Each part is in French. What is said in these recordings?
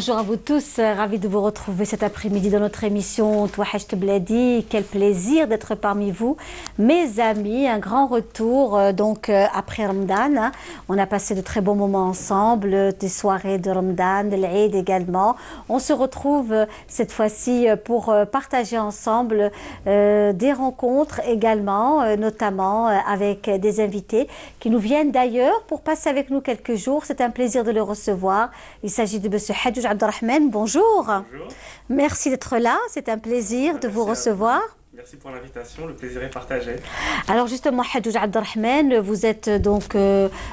Bonjour à vous tous, ravi de vous retrouver cet après-midi dans notre émission Touahcht Bladi. Quel plaisir d'être parmi vous, mes amis. Un grand retour après Ramadan. On a passé de très bons moments ensemble, des soirées de Ramadan, de l'Eid également. On se retrouve cette fois-ci pour partager ensemble des rencontres également, notamment avec des invités qui nous viennent d'ailleurs pour passer avec nous quelques jours. C'est un plaisir de le recevoir. Il s'agit de M. Hadjoudj Abdelrahman. Bonjour. Bonjour. Merci d'être là. C'est un plaisir de vous recevoir. Merci pour l'invitation, le plaisir est partagé. Alors justement, Hadjoudj Abdelrahman, vous êtes donc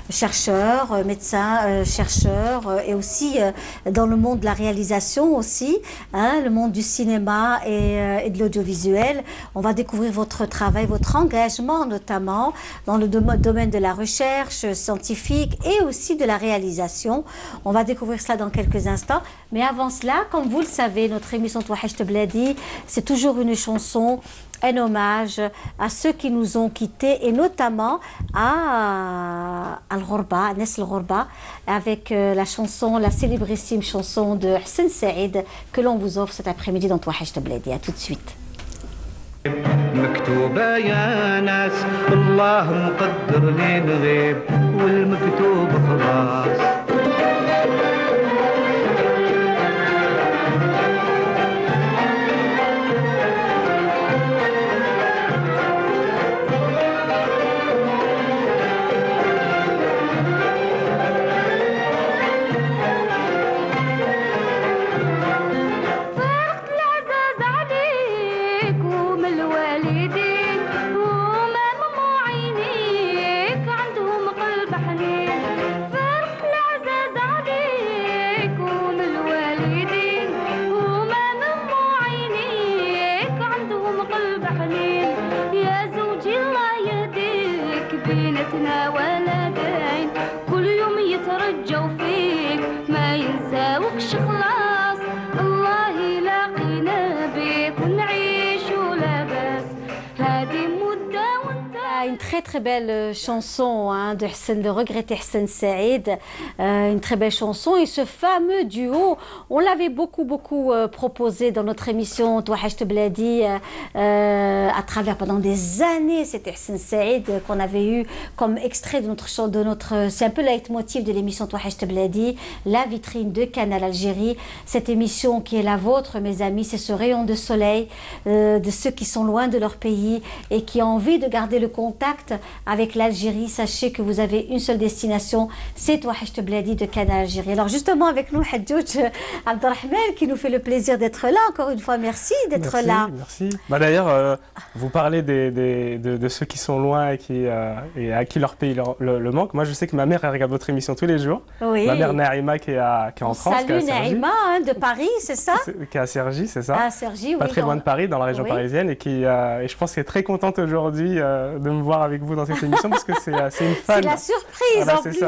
chercheur, médecin, chercheur et aussi dans le monde de la réalisation aussi, le monde du cinéma et de l'audiovisuel. On va découvrir votre travail, votre engagement notamment dans le domaine de la recherche scientifique et aussi de la réalisation. On va découvrir cela dans quelques instants. Mais avant cela, comme vous le savez, notre émission Touahcht Bladi, c'est toujours une chanson, un hommage à ceux qui nous ont quittés et notamment à Al-Ghorba, à Nes Al-Ghorba, avec la chanson, la célébrissime chanson de Hsen Saïd que l'on vous offre cet après-midi dans Touahcht Bladi. À tout de suite. مكتوبة يا ناس الله مقدر لي نغيب والمكتوب خلاص Très belle chanson de Hsen, le regretté Hsen Saïd, une très belle chanson. Et ce fameux duo, on l'avait beaucoup proposé dans notre émission Touahcht Bladi à travers pendant des années. C'était Hsen Saïd qu'on avait eu comme extrait de notre c'est un peu le leitmotiv de l'émission Touahcht Bladi, la vitrine de Canal Algérie. Cette émission qui est la vôtre, mes amis, c'est ce rayon de soleil de ceux qui sont loin de leur pays et qui ont envie de garder le contact avec l'Algérie. Sachez que vous avez une seule destination, c'est Touahcht Bladi de Canal Algérie. Alors justement avec nous Hadjoudj Abdelrahman qui nous fait le plaisir d'être là. Encore une fois, merci d'être là. Merci. D'ailleurs, vous parlez de ceux qui sont loin et à qui leur pays le manque. Moi je sais que ma mère elle regarde votre émission tous les jours. Oui. Ma mère Naïma qui est en France. Salut Naïma de Paris, c'est ça? Qui est à Cergy, c'est ça? À Cergy, oui. Pas très loin de Paris, dans la région parisienne et je pense qu'elle est très contente aujourd'hui de me voir avec vous dans cette émission parce que c'est une fan. C'est la surprise en plus.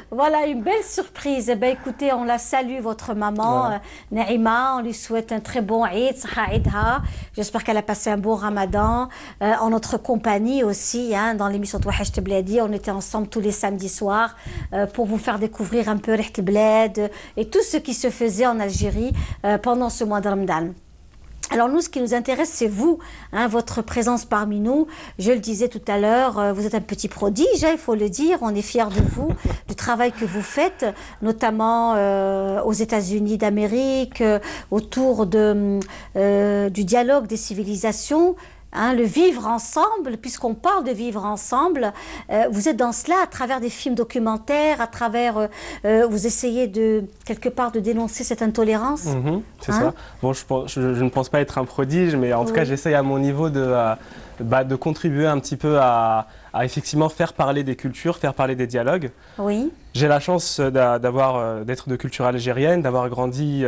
Voilà, une belle surprise. Eh bien, écoutez, on la salue, votre maman, Naïma. On lui souhaite un très bon Eid, Saha Eidha. J'espère qu'elle a passé un bon Ramadan. En notre compagnie aussi, dans l'émission Touahcht Bladi, on était ensemble tous les samedis soirs pour vous faire découvrir un peu Riht Bled et tout ce qui se faisait en Algérie pendant ce mois de Ramadan. Alors nous, ce qui nous intéresse, c'est vous, votre présence parmi nous. Je le disais tout à l'heure, vous êtes un petit prodige, il faut le dire. On est fiers de vous, du travail que vous faites, notamment aux États-Unis d'Amérique, autour du dialogue des civilisations. Le vivre ensemble, puisqu'on parle de vivre ensemble, vous êtes dans cela à travers des films documentaires, à travers, vous essayez quelque part de dénoncer cette intolérance. C'est ça. Bon, je ne pense pas être un prodige, mais en tout cas, j'essaye à mon niveau de contribuer un petit peu à effectivement faire parler des cultures, faire parler des dialogues. Oui. J'ai la chance d'être de culture algérienne, d'avoir grandi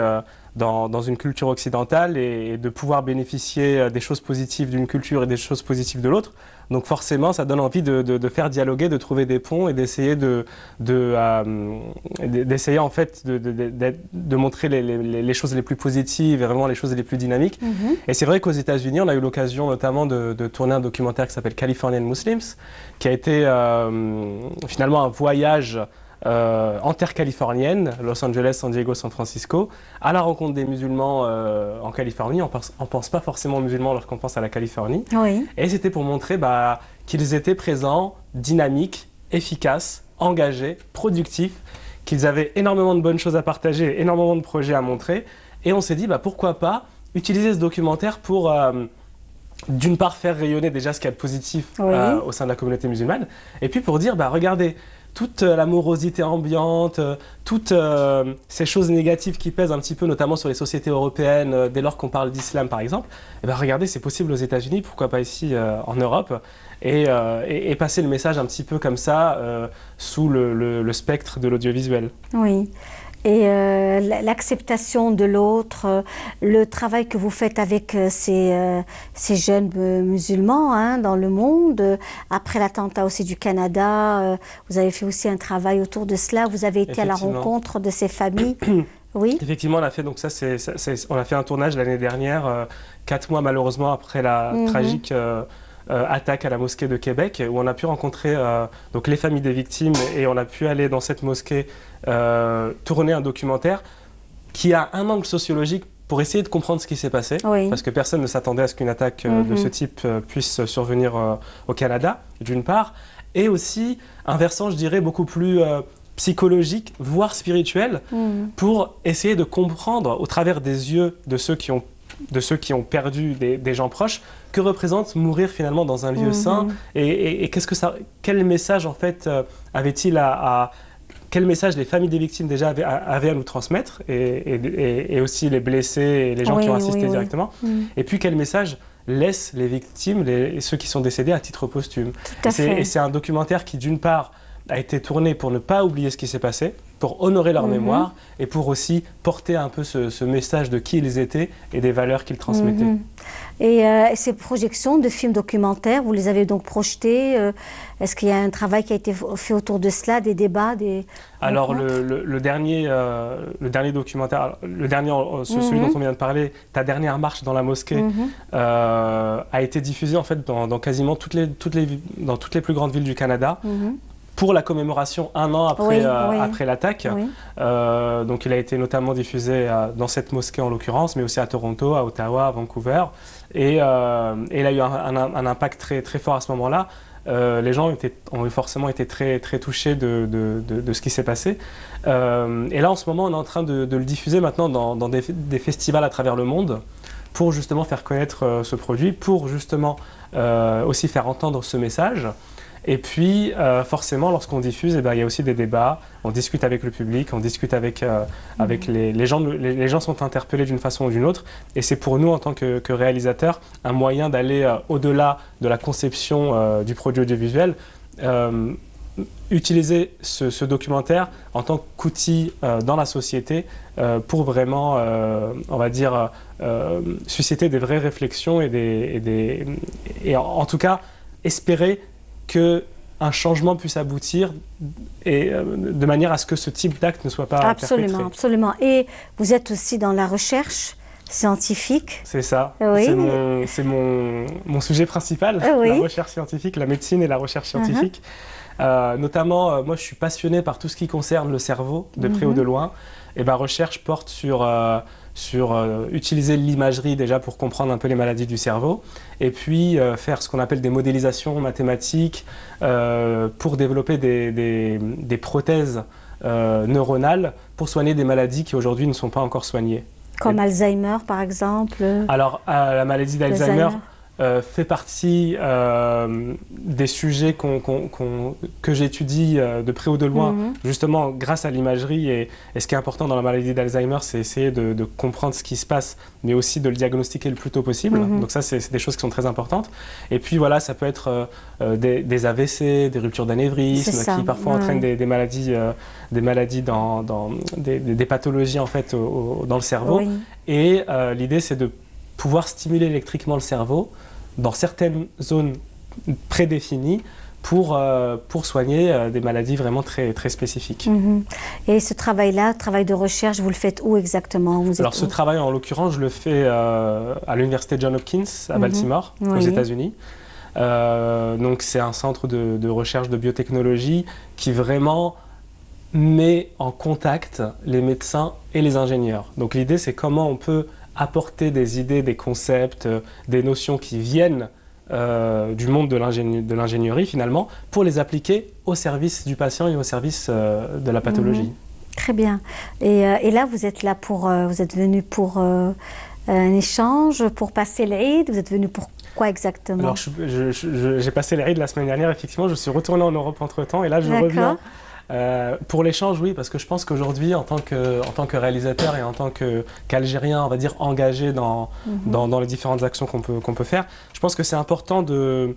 dans une culture occidentale et de pouvoir bénéficier des choses positives d'une culture et des choses positives de l'autre. Donc forcément, ça donne envie de faire dialoguer, de trouver des ponts et d'essayer en fait de montrer les choses les plus positives et vraiment les choses les plus dynamiques. Et c'est vrai qu'aux États-Unis, on a eu l'occasion notamment de tourner un documentaire qui s'appelle Californian Muslims, qui a été finalement un voyage en terre californienne, Los Angeles, San Diego, San Francisco, à la rencontre des musulmans en Californie. On pense pas forcément aux musulmans lorsqu'on pense à la Californie. Oui. Et c'était pour montrer qu'ils étaient présents, dynamiques, efficaces, engagés, productifs, qu'ils avaient énormément de bonnes choses à partager, énormément de projets à montrer. Et on s'est dit, pourquoi pas utiliser ce documentaire pour, d'une part, faire rayonner déjà ce qu'il y a de positif au sein de la communauté musulmane, et puis pour dire, regardez, toute la morosité ambiante, toutes ces choses négatives qui pèsent un petit peu, notamment sur les sociétés européennes, dès lors qu'on parle d'islam par exemple, regardez, c'est possible aux États-Unis, pourquoi pas ici en Europe, et passer le message un petit peu comme ça, sous le spectre de l'audiovisuel. Oui. Et l'acceptation de l'autre, le travail que vous faites avec ces jeunes musulmans dans le monde. Après l'attentat aussi du Canada, vous avez fait aussi un travail autour de cela. Vous avez été à la rencontre de ces familles. Oui. Effectivement, on a fait, donc on a fait un tournage l'année dernière, 4 mois malheureusement après la tragique attaque à la mosquée de Québec, où on a pu rencontrer donc les familles des victimes, et on a pu aller dans cette mosquée tourner un documentaire qui a un angle sociologique pour essayer de comprendre ce qui s'est passé, parce que personne ne s'attendait à ce qu'une attaque de ce type puisse survenir au Canada, d'une part, et aussi un versant, je dirais, beaucoup plus psychologique, voire spirituel, pour essayer de comprendre au travers des yeux de ceux qui ont perdu des gens proches, que représente mourir finalement dans un lieu saint, et quel message en fait avait-il quel message les familles des victimes déjà avaient à nous transmettre, et aussi les blessés et les gens qui ont assisté directement, et puis quel message laissent les victimes, ceux qui sont décédés à titre posthume. Et c'est un documentaire qui d'une part a été tourné pour ne pas oublier ce qui s'est passé, pour honorer leur mémoire, et pour aussi porter un peu ce message de qui ils étaient et des valeurs qu'ils transmettaient. Et ces projections de films documentaires, vous les avez donc projetés, est-ce qu'il y a un travail qui a été fait autour de cela, des débats, Alors le dernier documentaire, celui dont on vient de parler, Ta dernière marche dans la mosquée, a été diffusé en fait dans quasiment toutes les plus grandes villes du Canada, pour la commémoration un an après l'attaque. Donc il a été notamment diffusé dans cette mosquée en l'occurrence, mais aussi à Toronto, à Ottawa, à Vancouver. Et il a eu un impact très, très fort à ce moment-là. Les gens ont forcément été très, très touchés de ce qui s'est passé. Et là, en ce moment, on est en train de le diffuser maintenant dans des festivals à travers le monde, pour justement faire connaître ce produit, pour justement aussi faire entendre ce message. Et puis, forcément, lorsqu'on diffuse, il y a aussi des débats, on discute avec le public, on discute avec les gens. Les gens sont interpellés d'une façon ou d'une autre. Et c'est pour nous, en tant que réalisateurs, un moyen d'aller au-delà de la conception du produit audiovisuel. Utiliser ce documentaire en tant qu'outil dans la société pour vraiment, on va dire, susciter des vraies réflexions et en tout cas, espérer qu'un changement puisse aboutir, et de manière à ce que ce type d'acte ne soit pas perpétré. Absolument. Et vous êtes aussi dans la recherche scientifique. C'est ça. Oui. C'est mon sujet principal, la recherche scientifique, la médecine et la recherche scientifique. Notamment, moi je suis passionné par tout ce qui concerne le cerveau, de près ou de loin. Et ma recherche porte sur utiliser l'imagerie déjà pour comprendre un peu les maladies du cerveau, et puis faire ce qu'on appelle des modélisations mathématiques pour développer des prothèses neuronales pour soigner des maladies qui aujourd'hui ne sont pas encore soignées. Comme Alzheimer par exemple. Alors la maladie d'Alzheimer fait partie des sujets que j'étudie de près ou de loin, justement grâce à l'imagerie. Et ce qui est important dans la maladie d'Alzheimer, c'est essayer de comprendre ce qui se passe, mais aussi de le diagnostiquer le plus tôt possible. Donc ça, c'est des choses qui sont très importantes. Et puis voilà, ça peut être des AVC, des ruptures d'anévrisme, qui parfois entraînent des maladies, des pathologies en fait dans le cerveau. Et l'idée, c'est de pouvoir stimuler électriquement le cerveau dans certaines zones prédéfinies pour soigner des maladies vraiment très, très spécifiques. Et ce travail-là, travail de recherche, vous le faites où exactement? Alors ce travail, en l'occurrence, je le fais à l'université Johns Hopkins à Baltimore, aux États-Unis. Donc c'est un centre de recherche de biotechnologie qui vraiment met en contact les médecins et les ingénieurs. Donc l'idée, c'est comment on peut apporter des idées, des concepts, des notions qui viennent du monde de l'ingénierie finalement, pour les appliquer au service du patient et au service de la pathologie. Très bien. Et là, vous êtes là pour, vous êtes venu pour un échange, pour passer l'Eid. Vous êtes venu pour quoi exactement? Alors, j'ai passé l'Eid la semaine dernière, effectivement. Je suis retourné en Europe entre-temps et là, je reviens. Pour l'échange, oui, parce que je pense qu'aujourd'hui, en tant que réalisateur et en tant qu'Algérien, on va dire, engagé dans les différentes actions qu'on peut faire, je pense que c'est important de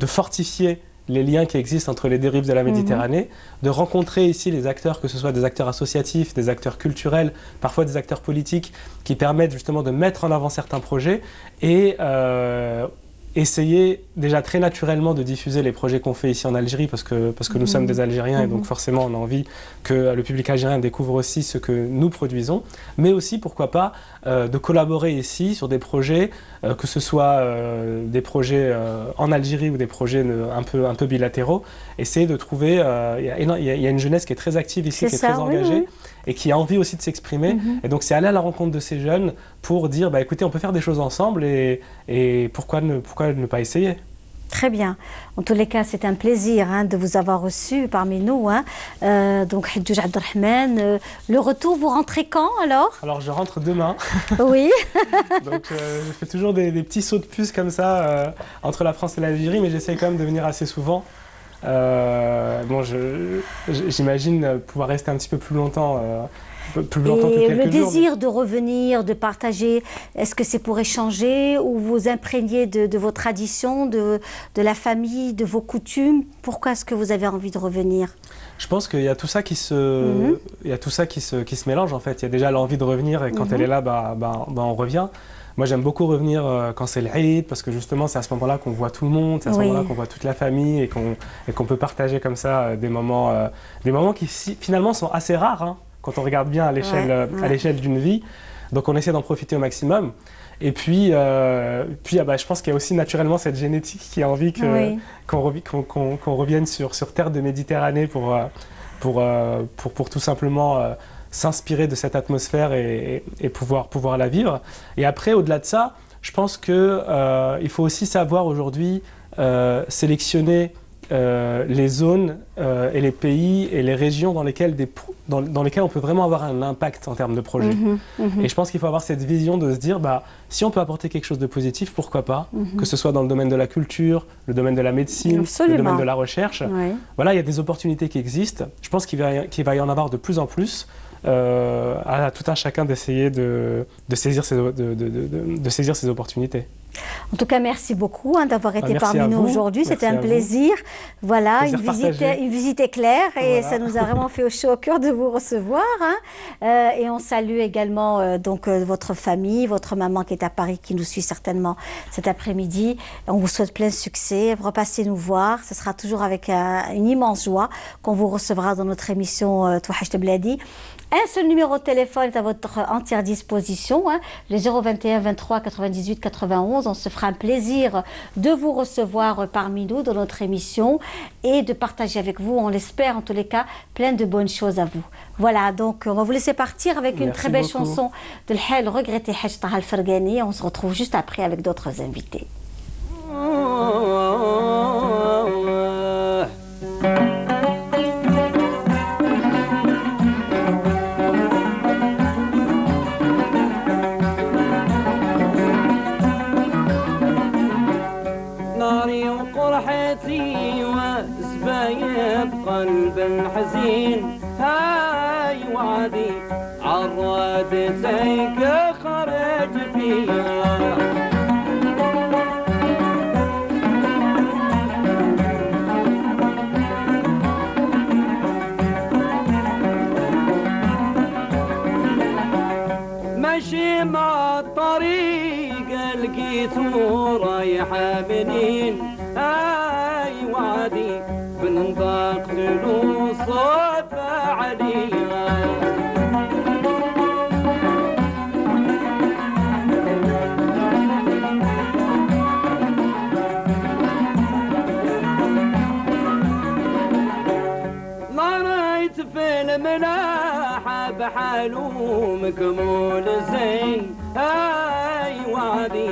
fortifier les liens qui existent entre les dérives de la Méditerranée, de rencontrer ici les acteurs, que ce soit des acteurs associatifs, des acteurs culturels, parfois des acteurs politiques, qui permettent justement de mettre en avant certains projets et essayer déjà très naturellement de diffuser les projets qu'on fait ici en Algérie parce que nous sommes des Algériens et donc forcément on a envie que le public algérien découvre aussi ce que nous produisons, mais aussi pourquoi pas de collaborer ici sur des projets, que ce soit des projets en Algérie ou des projets un peu bilatéraux, essayer de trouver, il y a une jeunesse qui est très active ici, qui est très engagée. Oui. Et qui a envie aussi de s'exprimer. Et donc, c'est aller à la rencontre de ces jeunes pour dire, bah, écoutez, on peut faire des choses ensemble et pourquoi ne pas essayer? Très bien. En tous les cas, c'est un plaisir de vous avoir reçu parmi nous. Donc, Hadjoudj Abdelrahman, le retour, vous rentrez quand alors? Alors, je rentre demain. Oui. Donc, je fais toujours des petits sauts de puce comme ça entre la France et l'Algérie, mais j'essaie quand même de venir assez souvent. Bon, j'imagine pouvoir rester un petit peu plus longtemps que quelques jours. Le désir de revenir, de partager, est-ce que c'est pour échanger ou vous imprégner de vos traditions, de la famille, de vos coutumes? Pourquoi est-ce que vous avez envie de revenir? Je pense qu'il y a tout ça qui se mélange en fait. Il y a déjà l'envie de revenir et quand elle est là, on revient. Moi, j'aime beaucoup revenir quand c'est l'Eid, parce que justement, c'est à ce moment-là qu'on voit tout le monde, c'est à ce moment-là qu'on voit toute la famille et qu'on peut partager comme ça des moments qui finalement sont assez rares quand on regarde bien à l'échelle d'une vie. Donc, on essaie d'en profiter au maximum. Et puis, je pense qu'il y a aussi naturellement cette génétique qui a envie qu'on revienne sur terre de Méditerranée pour tout simplement s'inspirer de cette atmosphère et pouvoir la vivre. Et après, au-delà de ça, je pense qu'il faut aussi savoir aujourd'hui sélectionner les zones et les pays et les régions dans lesquelles on peut vraiment avoir un impact en termes de projet. Et je pense qu'il faut avoir cette vision de se dire, si on peut apporter quelque chose de positif, pourquoi pas, que ce soit dans le domaine de la culture, le domaine de la médecine, le domaine de la recherche. Voilà, il y a des opportunités qui existent. Je pense qu'il va y en avoir de plus en plus. À tout un chacun d'essayer de saisir ces opportunités. En tout cas, merci beaucoup d'avoir été parmi nous aujourd'hui. C'était un plaisir. Voilà, une visite éclair et ça nous a vraiment fait chaud au cœur de vous recevoir. Et on salue également votre famille, votre maman qui est à Paris, qui nous suit certainement cet après-midi. On vous souhaite plein succès. Repassez nous voir. Ce sera toujours avec une immense joie qu'on vous recevra dans notre émission Touhaj Bladi. Un seul numéro de téléphone est à votre entière disposition, le 021 23 98 91. On se fera un plaisir de vous recevoir parmi nous dans notre émission et de partager avec vous, on l'espère en tous les cas, plein de bonnes choses à vous. Voilà, donc on va vous laisser partir avec une très belle chanson de l'Hel regretté Haj Taha Al-Farghani. On se retrouve juste après avec d'autres invités. قلب حزين هاي وعدي عرادتك خرج فيها ماشي مع الطريق لقيته رايحة منين هاي وعدي بنضاق له صوت عليها لا حاله مكمول زين هاي وعدي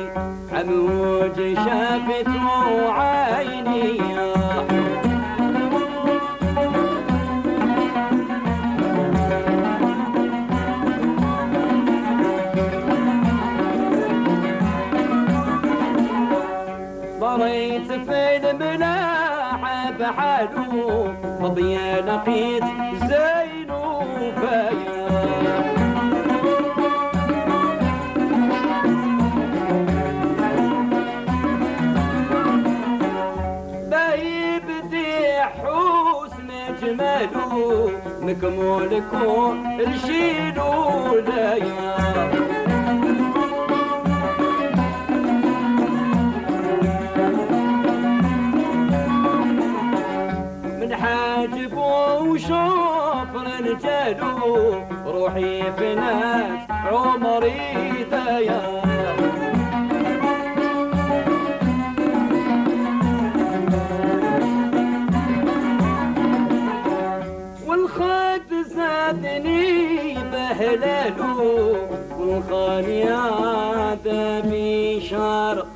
عموج شافته عيني ضريت في الملاحة بحاله فضيا لقيت زين وفايا بايبدي حسن جماله مكمولكم رشيلو ليا حاجب وشوف رجاله روحي في ناس عمري ضيا والخد زادني بهلاله والخاني عاد بشارق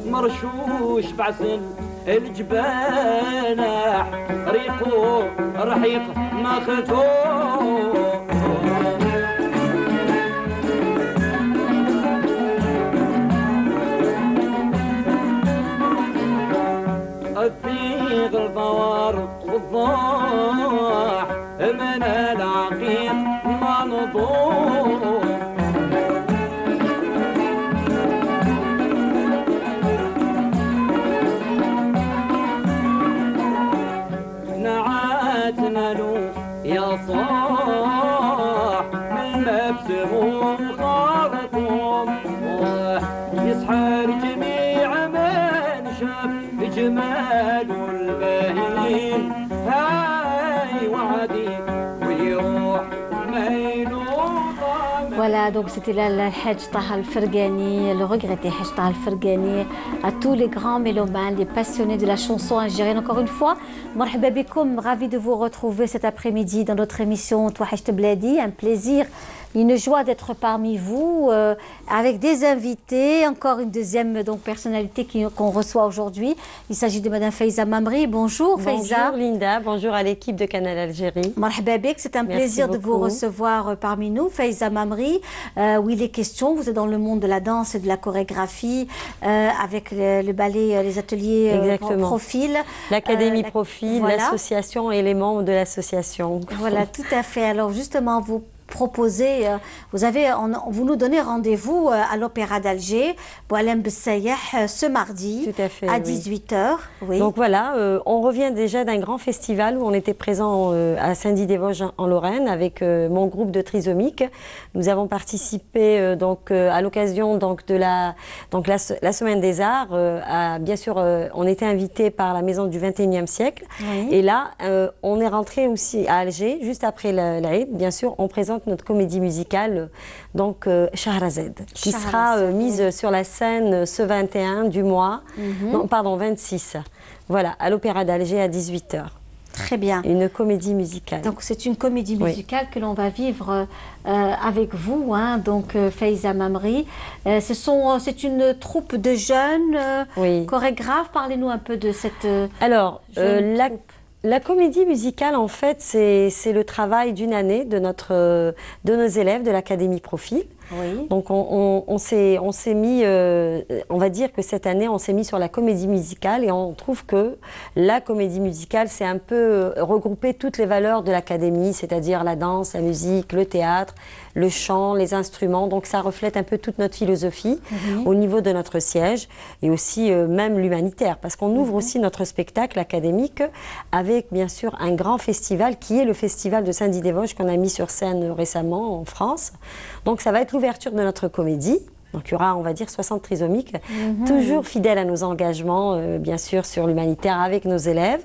مرشوش بعسل الجبانح ريقه رحيق مختوم الثيغ الضوار والضاح من العقيق منظوم يا صاح من مبسم خارطهم يسحر جميع من شاف جمال الباهين هاي وعدي ويروح ميلو. Voilà, donc c'était là le Hajj Taha Al-Fergani, le regretté Hajj Taha Al-Fergani, à tous les grands mélomanes, les passionnés de la chanson algérienne. Encore une fois, marhaba bikoum, ravi de vous retrouver cet après-midi dans notre émission Touahaj Bladi. Un plaisir, une joie d'être parmi vous, avec des invités. Encore une deuxième donc, personnalité qu'on reçoit aujourd'hui. Il s'agit de Madame Faiza Mamri. Bonjour Faiza. Bonjour Linda, bonjour à l'équipe de Canal Algérie. Marhaba bik, c'est un plaisir de vous recevoir parmi nous. Faiza Mamri, où il est question, vous êtes dans le monde de la danse et de la chorégraphie, avec le ballet, les ateliers Profil. L'Académie Profil, voilà. L'association et les membres de l'association. Voilà, tout à fait. Alors justement, vous proposez, vous nous donnez rendez-vous à l'Opéra d'Alger, Boualem Bessayeh, ce mardi à 18h. Oui. Donc voilà, on revient déjà d'un grand festival où on était présent à Saint-Dié-des-Vosges en Lorraine avec mon groupe de trisomiques. Nous avons participé donc à l'occasion de la Semaine des Arts. Bien sûr, on était invité par la Maison du 21e siècle. Oui. Et là, on est rentré aussi à Alger, juste après l'Aïd. Bien sûr, on présente notre comédie musicale, donc Shahrazad, qui sera mise sur la scène ce 21 du mois, non, pardon, 26, voilà, à l'Opéra d'Alger à 18h. Très bien. Une comédie musicale. Donc c'est une comédie musicale que l'on va vivre avec vous, hein, donc Faiza Mamri. C'est une troupe de jeunes chorégraphes. Parlez-nous un peu de cette troupe. La comédie musicale, en fait, c'est le travail d'une année de nos élèves de l'Académie Profil. Oui. Donc on s'est mis, on va dire que cette année on s'est mis sur la comédie musicale et on trouve que la comédie musicale c'est un peu regrouper toutes les valeurs de l'académie, c'est-à-dire la danse, la musique, le théâtre, le chant, les instruments. Donc ça reflète un peu toute notre philosophie au niveau de notre siège et aussi même l'humanitaire, parce qu'on ouvre aussi notre spectacle académique avec bien sûr un grand festival qui est le festival de Saint-Dié-des-Vosges qu'on a mis sur scène récemment en France. Donc ça va être l'ouverture de notre comédie. Donc il y aura, on va dire, 60 trisomiques, toujours fidèles à nos engagements, bien sûr, sur l'humanitaire avec nos élèves.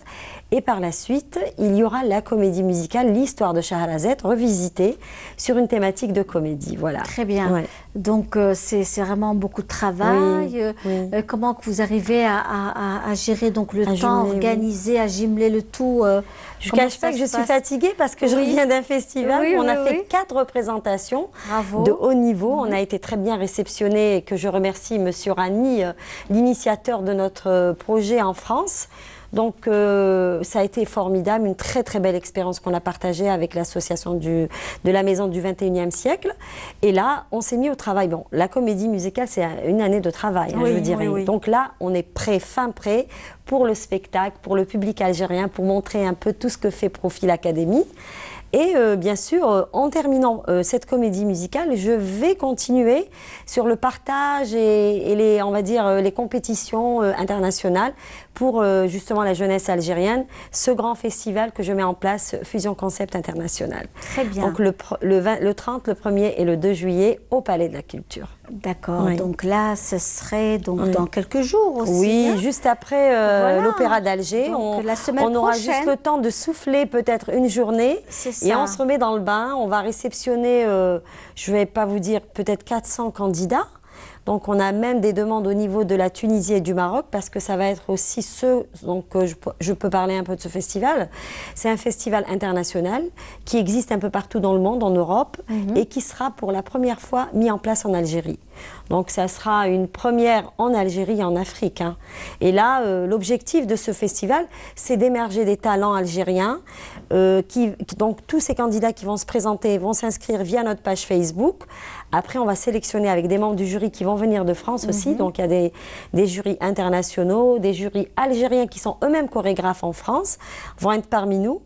Et par la suite, il y aura la comédie musicale, l'histoire de Shahrazad, revisitée sur une thématique de comédie. Voilà. Très bien. Ouais. Donc, c'est vraiment beaucoup de travail. Comment que vous arrivez à gérer donc, le temps, organiser, à jumeler le tout Je ne cache pas que je suis fatiguée parce que je reviens d'un festival où on a fait 4 représentations de haut niveau. On a été très bien réceptionnés et que je remercie M. Rani, l'initiateur de notre projet en France. Donc, ça a été formidable, une très très belle expérience qu'on a partagée avec l'association de la Maison du 21e siècle. Et là, on s'est mis au travail. Bon, la comédie musicale, c'est une année de travail, hein, je dirais. Donc là, on est prêt, fin prêt pour le spectacle, pour le public algérien, pour montrer un peu tout ce que fait Profil Academy. Et bien sûr, en terminant cette comédie musicale, je vais continuer sur le partage et les, on va dire, les compétitions internationales pour justement la jeunesse algérienne, ce grand festival que je mets en place, Fusion Concept International. Très bien. Donc le 30, le 1er et le 2 juillet au Palais de la Culture. D'accord, donc là, ce serait donc dans quelques jours aussi. Oui, juste après l'Opéra d'Alger. On aura juste le temps de souffler peut-être une journée et on se remet dans le bain. On va réceptionner, je ne vais pas vous dire, peut-être 400 candidats. Donc on a même des demandes au niveau de la Tunisie et du Maroc parce que ça va être aussi donc je peux parler un peu de ce festival. C'est un festival international qui existe un peu partout dans le monde, en Europe, et qui sera pour la première fois mis en place en Algérie. Donc ça sera une première en Algérie et en Afrique. Hein. Et là, l'objectif de ce festival, c'est d'émerger des talents algériens. Donc tous ces candidats qui vont se présenter vont s'inscrire via notre page Facebook. Après, on va sélectionner avec des membres du jury qui vont venir de France aussi. Donc il y a des jurys internationaux, des jurys algériens qui sont eux-mêmes chorégraphes en France, vont être parmi nous.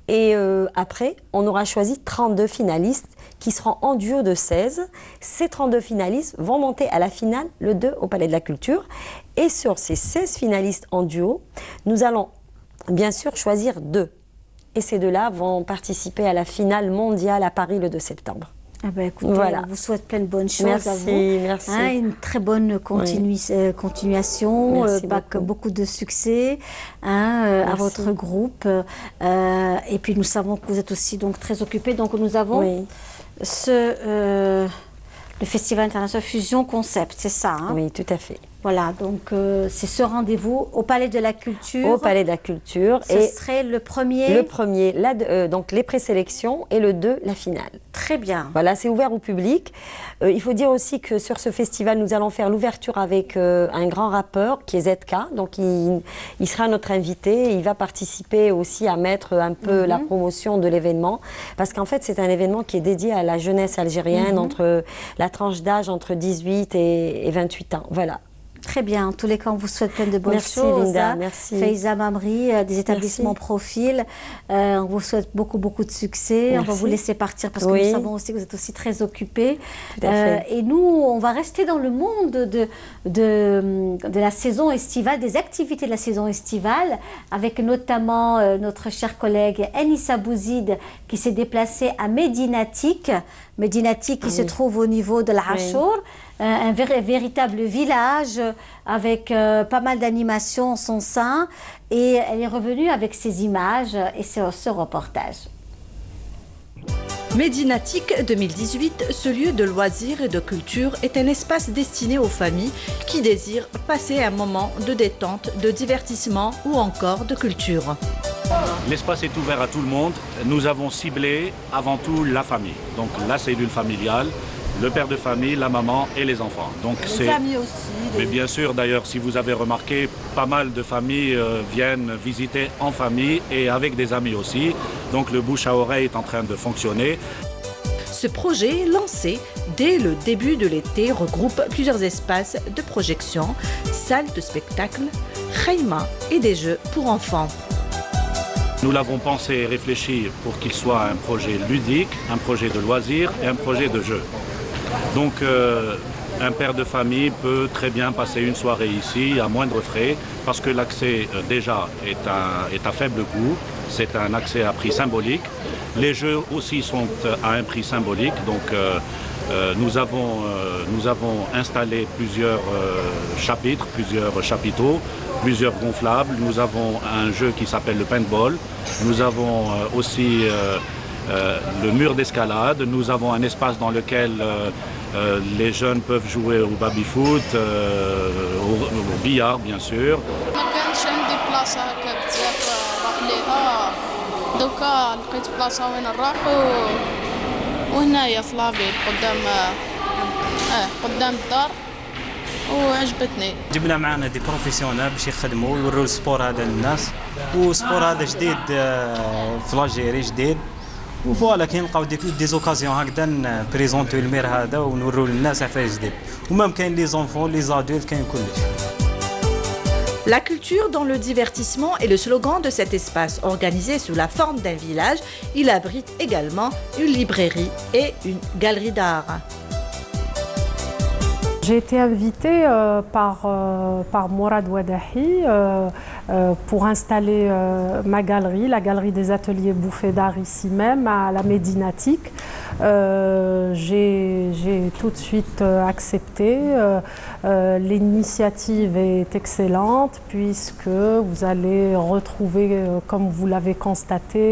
Et après, on aura choisi 32 finalistes qui seront en duo de 16. Ces 32 finalistes vont monter à la finale, le 2, au Palais de la Culture. Et sur ces 16 finalistes en duo, nous allons bien sûr choisir 2. Et ces 2-là vont participer à la finale mondiale à Paris le 2 septembre. Ah ben écoutez, on vous souhaite plein de bonnes choses à vous. Merci. Hein, une très bonne continuation, beaucoup de succès à votre groupe. Et puis nous savons que vous êtes aussi donc très occupés. Donc nous avons le Festival international Fusion Concept, c'est ça hein? Oui, tout à fait. Voilà, donc c'est ce rendez-vous au Palais de la Culture. Au Palais de la Culture. Ce serait le premier. Le premier, donc les présélections, et le 2, la finale. Très bien. Voilà, c'est ouvert au public. Il faut dire aussi que sur ce festival, nous allons faire l'ouverture avec un grand rappeur qui est ZK. Donc il sera notre invité. Il va participer aussi à mettre un peu la promotion de l'événement. Parce qu'en fait, c'est un événement qui est dédié à la jeunesse algérienne, entre la tranche d'âge entre 18 et 28 ans. Voilà. Très bien. En tous les cas, on vous souhaite plein de bonnes choses. Merci Linda, merci. Faiza Mamri, des établissements Profil. On vous souhaite beaucoup de succès. Merci. On va vous laisser partir parce que nous savons aussi que vous êtes aussi très occupés. Et nous, on va rester dans le monde de la saison estivale, des activités de la saison estivale, avec notamment notre cher collègue Enissa Bouzid qui s'est déplacé à Médinatique. Médinatique qui se trouve au niveau de l'Achour. Un véritable village avec pas mal d'animations en son sein, et elle est revenue avec ses images et ce reportage. Médinatique 2018, ce lieu de loisirs et de culture est un espace destiné aux familles qui désirent passer un moment de détente, de divertissement ou encore de culture. L'espace est ouvert à tout le monde. Nous avons ciblé avant tout la famille. Donc la cellule familiale, le père de famille, la maman et les enfants. Donc les amis aussi. Mais bien sûr, d'ailleurs, si vous avez remarqué, pas mal de familles viennent visiter en famille et avec des amis aussi. Donc le bouche à oreille est en train de fonctionner. Ce projet, lancé dès le début de l'été, regroupe plusieurs espaces de projection, salles de spectacle, khaïma et des jeux pour enfants. Nous l'avons pensé et réfléchi pour qu'il soit un projet ludique, un projet de loisir et un projet de jeu. Donc un père de famille peut très bien passer une soirée ici à moindre frais parce que l'accès déjà est à faible coût, c'est un accès à prix symbolique. Les jeux aussi sont à un prix symbolique, donc nous avons installé plusieurs chapitres, plusieurs chapiteaux, plusieurs gonflables. Nous avons un jeu qui s'appelle le paintball. Nous avons aussi le mur d'escalade. Nous avons un espace dans lequel Les jeunes peuvent jouer au baby-foot, au billard bien sûr. ما كانش عندي بلاصة هكا بزاف نروح ليها دوكا لقيت بلاصة وين نروح وهنايا في لافيل قدام الدار وعجبتني. جبنا معنا دي بروفيسيونال باش يخدموا ويوروا السبور هذا للناس، والسبور هذا جديد في لاجيري جديد، وفوالا كي نلقاو دي زوكازيون هكذا نبريزونتيو المير هذا ونوروا للناس عفايس جديد، ومام كاين لي زونفون لي زادولت كاين كلش. La culture dans le divertissement est le slogan de cet espace organisé sous la forme d'un village. Il abrite également une librairie et une galerie d'art. J'ai été invitée par Mourad Wadahi pour installer ma galerie, la galerie des ateliers Bouffées d'art ici même à la Médinatique. J'ai tout de suite accepté. L'initiative est excellente puisque vous allez retrouver, comme vous l'avez constaté,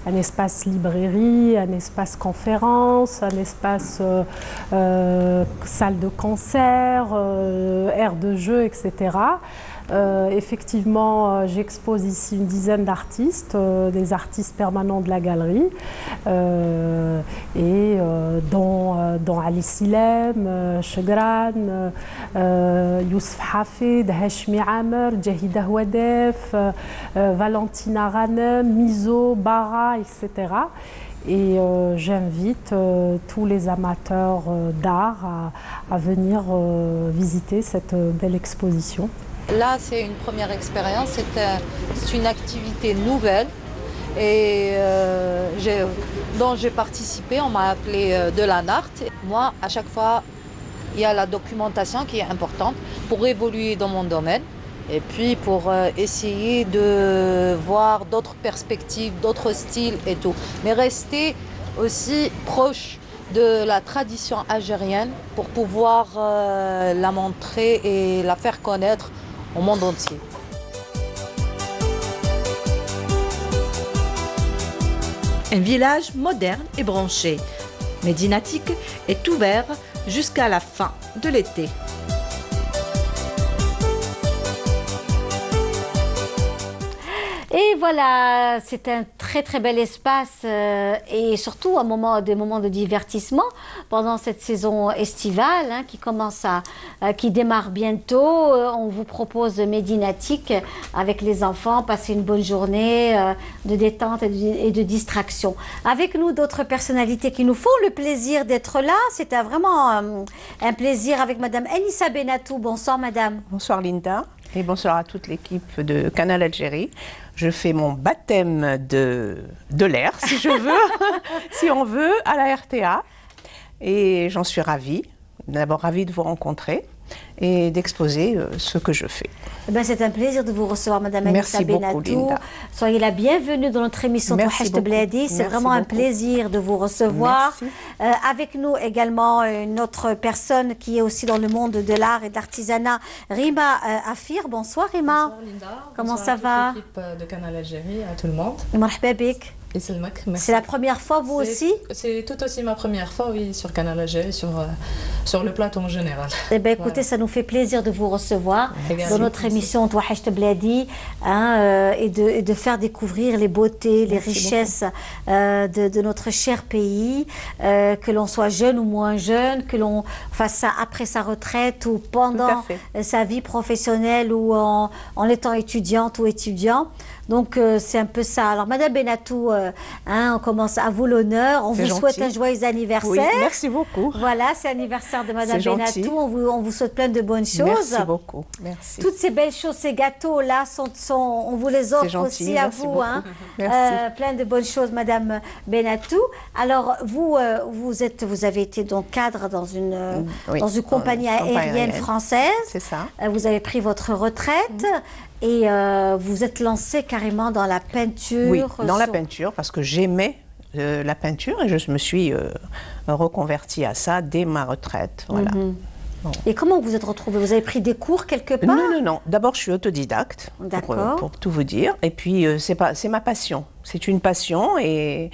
un espace librairie, un espace conférence, un espace salle de concert, aire de jeu, etc. Effectivement, j'expose ici une dizaine d'artistes, des artistes permanents de la galerie, dont Ali Silem, Chegran, Youssef Hafid, Hashmi Amer, Jahida Houadef, Valentina Ranem, Mizo, Bara, etc. Et j'invite tous les amateurs d'art à venir visiter cette belle exposition. Là, c'est une première expérience, c'est une activité nouvelle et dont j'ai participé. On m'a appelé de la NART. Moi, à chaque fois, il y a la documentation qui est importante pour évoluer dans mon domaine et puis pour essayer de voir d'autres perspectives, d'autres styles et tout. Mais rester aussi proche de la tradition algérienne pour pouvoir la montrer et la faire connaître au monde entier. Un village moderne et branché. Médinatique est ouvert jusqu'à la fin de l'été. Et voilà, c'est un très bel espace et surtout des moments de divertissement pendant cette saison estivale qui démarre bientôt. On vous propose Médinatique avec les enfants, passer une bonne journée de détente et de distraction. Avec nous, d'autres personnalités qui nous font le plaisir d'être là. C'est vraiment un plaisir avec Madame Enissa Benatou. Bonsoir Madame. Bonsoir Linda. Et bonsoir à toute l'équipe de Canal Algérie. Je fais mon baptême de l'air, si je veux, si on veut, à la RTA. Et j'en suis ravie. D'abord ravie de vous rencontrer et d'exposer ce que je fais. C'est un plaisir de vous recevoir, Madame Enissa Benatou. Soyez la bienvenue dans notre émission Touhacht Bladi. C'est vraiment un plaisir de vous recevoir. Avec nous également une autre personne qui est aussi dans le monde de l'art et de l'artisanat, Rima Afir. Bonsoir Rima. Bonsoir Linda. Comment ça va? Bonsoir à l'équipe de Canal Algérie, à tout le monde. Marhaba bik. C'est la première fois, vous aussi? C'est tout aussi ma première fois, oui, sur Canal Algérie, sur le plateau en général. Eh bien, écoutez, ça nous fait plaisir de vous recevoir dans notre émission Touhacht Bladi et de faire découvrir les beautés, les richesses de notre cher pays, que l'on soit jeune ou moins jeune, que l'on fasse ça après sa retraite ou pendant sa vie professionnelle ou en étant étudiante ou étudiant. Donc c'est un peu ça. Alors Madame Benatou, on commence à vous l'honneur. On vous souhaite un joyeux anniversaire. Oui, merci beaucoup. Voilà, c'est l'anniversaire de Madame Benatou. On vous souhaite plein de bonnes choses. Merci beaucoup. Merci. Toutes ces belles choses, ces gâteaux-là, on vous les offre aussi à vous. Plein de bonnes choses, Madame Benatou. Alors vous avez été donc cadre dans une compagnie aérienne française. C'est ça. Vous avez pris votre retraite. Et vous êtes lancée carrément dans la peinture. Oui, dans la peinture, parce que j'aimais la peinture et je me suis reconvertie à ça dès ma retraite. Voilà. Bon. Et comment vous êtes retrouvée? Vous avez pris des cours quelque part? Non, non, non. D'abord, je suis autodidacte, pour tout vous dire. Et puis, c'est ma passion. C'est une passion. Et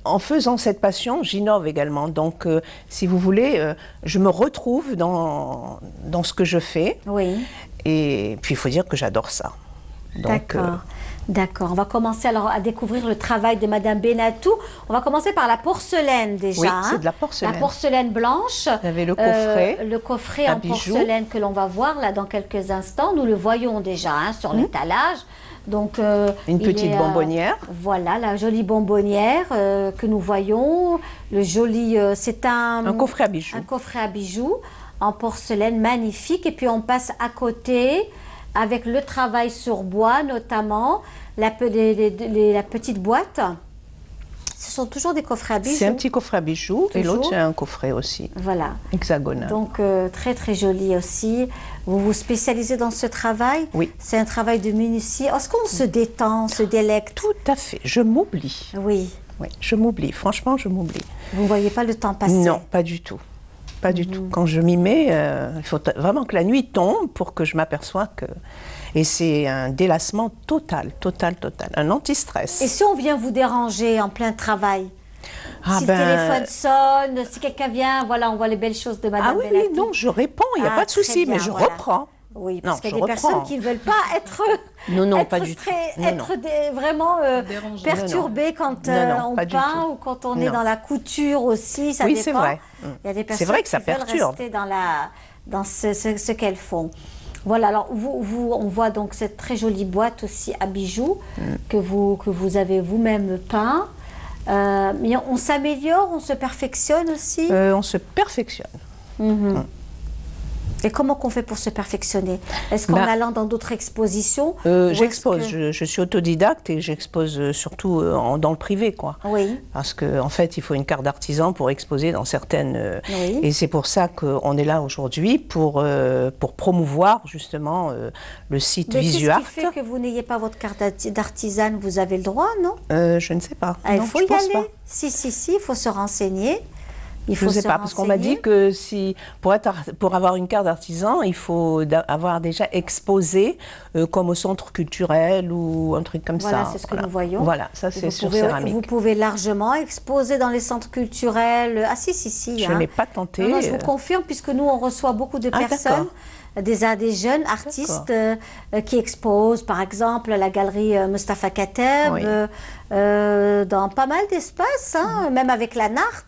en faisant cette passion, j'innove également. Donc, si vous voulez, je me retrouve dans ce que je fais. Oui. Et puis, il faut dire que j'adore ça. D'accord. D'accord. On va commencer alors à découvrir le travail de Madame Benatou. On va commencer par la porcelaine déjà. Oui, c'est de la porcelaine. La porcelaine blanche. Vous avez le coffret. Le coffret en porcelaine que l'on va voir là dans quelques instants. Nous le voyons déjà sur l'étalage. Donc, une petite bonbonnière. Voilà, la jolie bonbonnière que nous voyons. Le joli, c'est un coffret à bijoux. Un coffret à bijoux en porcelaine magnifique. Et puis on passe à côté avec le travail sur bois notamment, la petite boîte. Ce sont toujours des coffrets à bijoux. C'est un petit coffret à bijoux et l'autre c'est un coffret aussi. Voilà. Hexagonal. Donc très très joli aussi. Vous vous spécialisez dans ce travail? Oui. C'est un travail de minutie. Est-ce qu'on se détend, se délecte? Tout à fait. Je m'oublie. Oui. Oui, je m'oublie. Franchement, je m'oublie. Vous ne voyez pas le temps passer? Non, pas du tout. Pas du tout. Quand je m'y mets, il faut vraiment que la nuit tombe pour que je m'aperçoive que... Et c'est un délassement total, total, total. Un anti-stress. Et si on vient vous déranger en plein travail? Si le téléphone sonne, si quelqu'un vient, voilà, on voit les belles choses de Madame Benatou. Oui, non, je réponds, il n'y a pas de souci, mais je reprends. Oui, parce qu'il y a des personnes qui ne veulent pas être, pas du tout. Vraiment perturbées quand on peint ou quand on est dans la couture aussi, ça dépend. C'est vrai. Il y a des personnes qui veulent rester dans ce qu'elles font. Voilà, alors on voit donc cette très jolie boîte aussi à bijoux que vous avez vous-même peint. Mais on s'améliore, on se perfectionne aussi? On se perfectionne. Et comment qu'on fait pour se perfectionner? Est-ce qu'en allant dans d'autres expositions? J'expose, je suis autodidacte et j'expose surtout dans le privé, quoi. Oui. Parce qu'en fait, il faut une carte d'artisan pour exposer dans certaines... Et c'est pour ça qu'on est là aujourd'hui, pour promouvoir justement le site Visuart. Qu'est-ce qui fait que vous n'ayez pas votre carte d'artisane? Vous avez le droit, non? Je ne sais pas. Il faut y aller. Si, il faut se renseigner. Je ne sais pas, parce qu'on m'a dit que pour avoir une carte d'artisan, il faut avoir déjà exposé comme au centre culturel ou un truc comme ça. Voilà, c'est ce que nous voyons. Voilà, ça c'est sur céramique. Vous pouvez largement exposer dans les centres culturels. Ah si. Je n'ai pas tenté. Non, je vous confirme, puisque nous, on reçoit beaucoup de personnes. Des jeunes artistes qui exposent, par exemple, la galerie Mustapha Kateb, dans pas mal d'espaces, même avec la Nart.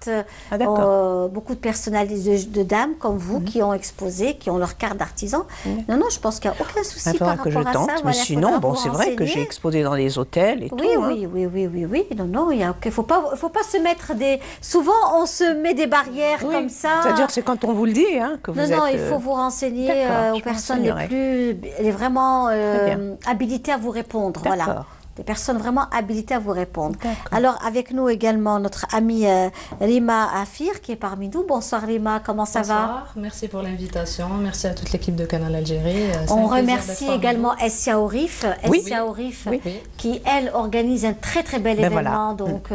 Beaucoup de personnalités de dames comme vous qui ont exposé, qui ont leur carte d'artisan. Non, je pense qu'il n'y a aucun souci par rapport à ça. Mais sinon, c'est vrai que j'ai exposé dans les hôtels et tout. Oui. Non, il ne faut pas se mettre des... Souvent, on se met des barrières comme ça. C'est-à-dire que c'est quand on vous le dit que vous êtes... Non, il faut vous renseigner aux personnes les vraiment habilitées à vous répondre. Voilà. Des personnes vraiment habilitées à vous répondre. Alors, avec nous également notre amie Rima Afir qui est parmi nous. Bonsoir Rima, comment ça va? Bonsoir, merci pour l'invitation. Merci à toute l'équipe de Canal Algérie. On remercie également Essia Ourif, qui, elle, organise un très très bel événement. Donc,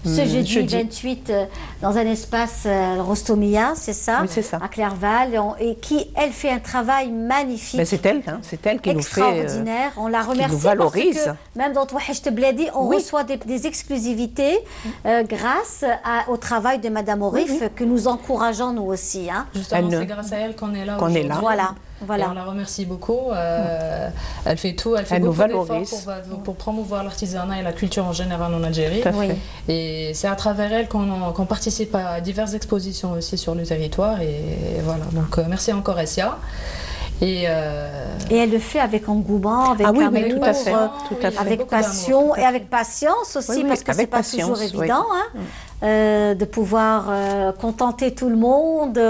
ce jeudi 28, dans un espace Rostomia, c'est ça? Oui, c'est ça. À Clerval, et qui, elle, fait un travail magnifique. C'est elle qui nous fait... Extraordinaire. On la remercie. Qui nous valorise. Parce que même dans on reçoit des exclusivités grâce au travail de Madame Ourif que nous encourageons nous aussi. Justement, c'est grâce à elle qu'on est là aujourd'hui. Voilà. Et on la remercie beaucoup. Elle fait tout, elle fait beaucoup d'efforts pour promouvoir l'artisanat et la culture en général en Algérie. Et c'est à travers elle qu'on participe à diverses expositions aussi sur le territoire. Et voilà, donc merci encore Essia. Et elle le fait avec engouement, avec amour, avec passion et avec patience aussi, parce que c'est pas toujours évident de pouvoir contenter tout le monde.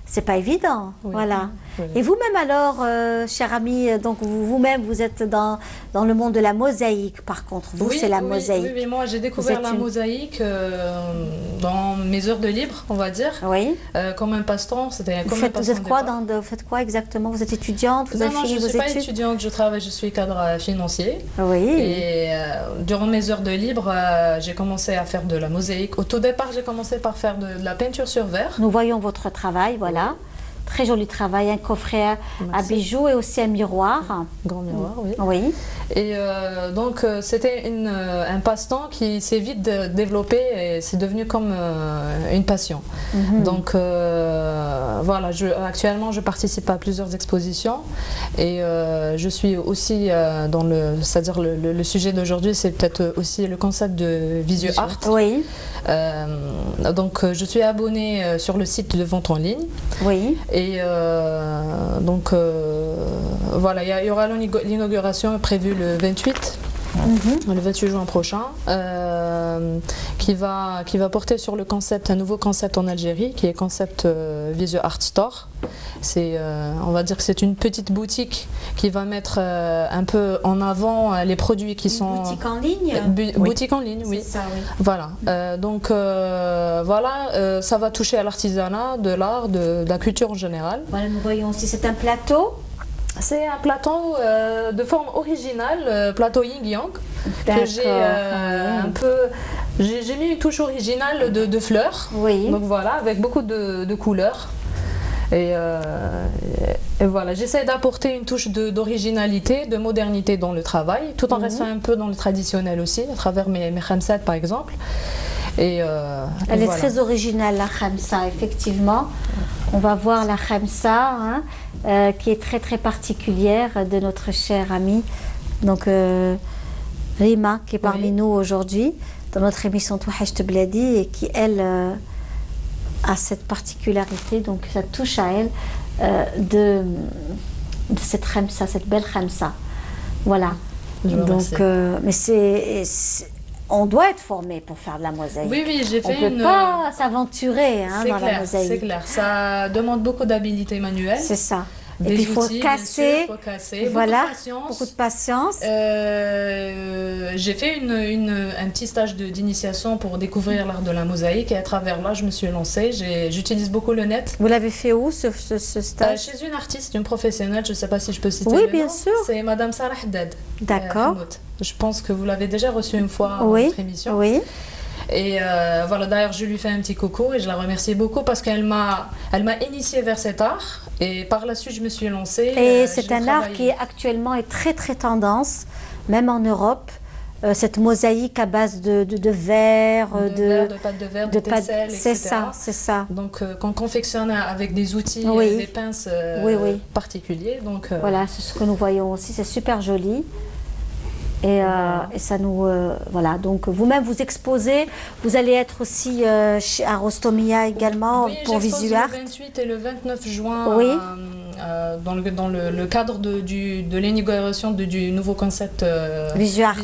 C'est pas évident, voilà. Et vous-même alors, cher ami, donc vous-même vous êtes dans le monde de la mosaïque. Par contre, vous c'est la mosaïque. Oui, moi j'ai découvert la mosaïque dans mes heures de libre, on va dire. Oui. Comme un passe-temps, Vous faites quoi exactement? Vous êtes étudiante? Non, je ne suis pas étudiante, je travaille, je suis cadre financier. Oui. Et durant mes heures de libre, j'ai commencé à faire de la mosaïque. Au tout départ, j'ai commencé par faire de la peinture sur verre. Nous voyons votre travail, voilà. Très joli travail, un coffret à bijoux et aussi un miroir. Grand miroir, oui. Oui. Et donc, c'était un passe-temps qui s'est vite développé et c'est devenu comme une passion. Donc, voilà, actuellement, je participe à plusieurs expositions et je suis aussi dans c'est-à-dire le sujet d'aujourd'hui, c'est peut-être aussi le concept de visual art. Oui. Donc, je suis abonnée sur le site de vente en ligne. Oui. Et donc, voilà, il y aura l'inauguration prévue le 28. Le 28 juin prochain, qui va porter sur le concept, un nouveau concept en Algérie, qui est concept Visual Art Store. On va dire que c'est une petite boutique qui va mettre un peu en avant les produits qui sont... Boutique en ligne Boutique en ligne, oui. Ça, oui. Voilà. Donc, voilà, ça va toucher à l'artisanat, de l'art, de la culture en général. Voilà, nous voyons aussi, c'est un plateau. C'est un plateau de forme originale, plateau yin-yang, que j'ai un peu... J'ai mis une touche originale de fleurs, donc voilà, avec beaucoup de couleurs. Et voilà, j'essaie d'apporter une touche d'originalité, de modernité dans le travail, tout en restant un peu dans le traditionnel aussi, à travers mes khamsat par exemple. Elle est très originale, la khamsa, effectivement. On va voir la khamsa, qui est très très particulière de notre chère amie, donc Rima, qui est parmi nous aujourd'hui, dans notre émission Touhaj Bladi, et qui, elle, a cette particularité, donc ça touche à elle, de cette khamsa, cette belle khamsa. Voilà. Donc, mais on doit être formé pour faire de la mosaïque. Oui, oui, j'ai fait on ne peut pas s'aventurer dans la mosaïque. C'est clair, ça demande beaucoup d'habileté manuelle. C'est ça. Et puis il faut casser, voilà, beaucoup de patience. J'ai fait un petit stage d'initiation pour découvrir l'art de la mosaïque et à travers là, je me suis lancée. J'utilise beaucoup le net. Vous l'avez fait où ce stage? Chez une artiste, une professionnelle, je ne sais pas si je peux citer. Oui, bien sûr. C'est Madame Sarah Haddad. D'accord. Je pense que vous l'avez déjà reçue une fois dans notre émission. Oui. Et voilà, d'ailleurs, je lui fais un petit coucou et je la remercie beaucoup parce qu'elle m'a initiée vers cet art. Et par la suite, je me suis lancée. Et c'est un art qui actuellement est très très tendance, même en Europe. Cette mosaïque à base de verre, de pâte de verre, de tesselle, etc. C'est ça, c'est ça. Donc, qu'on confectionne avec des outils, des pinces particuliers. Donc, voilà, c'est ce que nous voyons aussi. C'est super joli. Et ça nous... voilà, donc vous-même vous exposez, vous allez être aussi à Rostomia également pour Visual Art. Le 28 et le 29 juin, dans le cadre de l'inauguration du nouveau concept Visual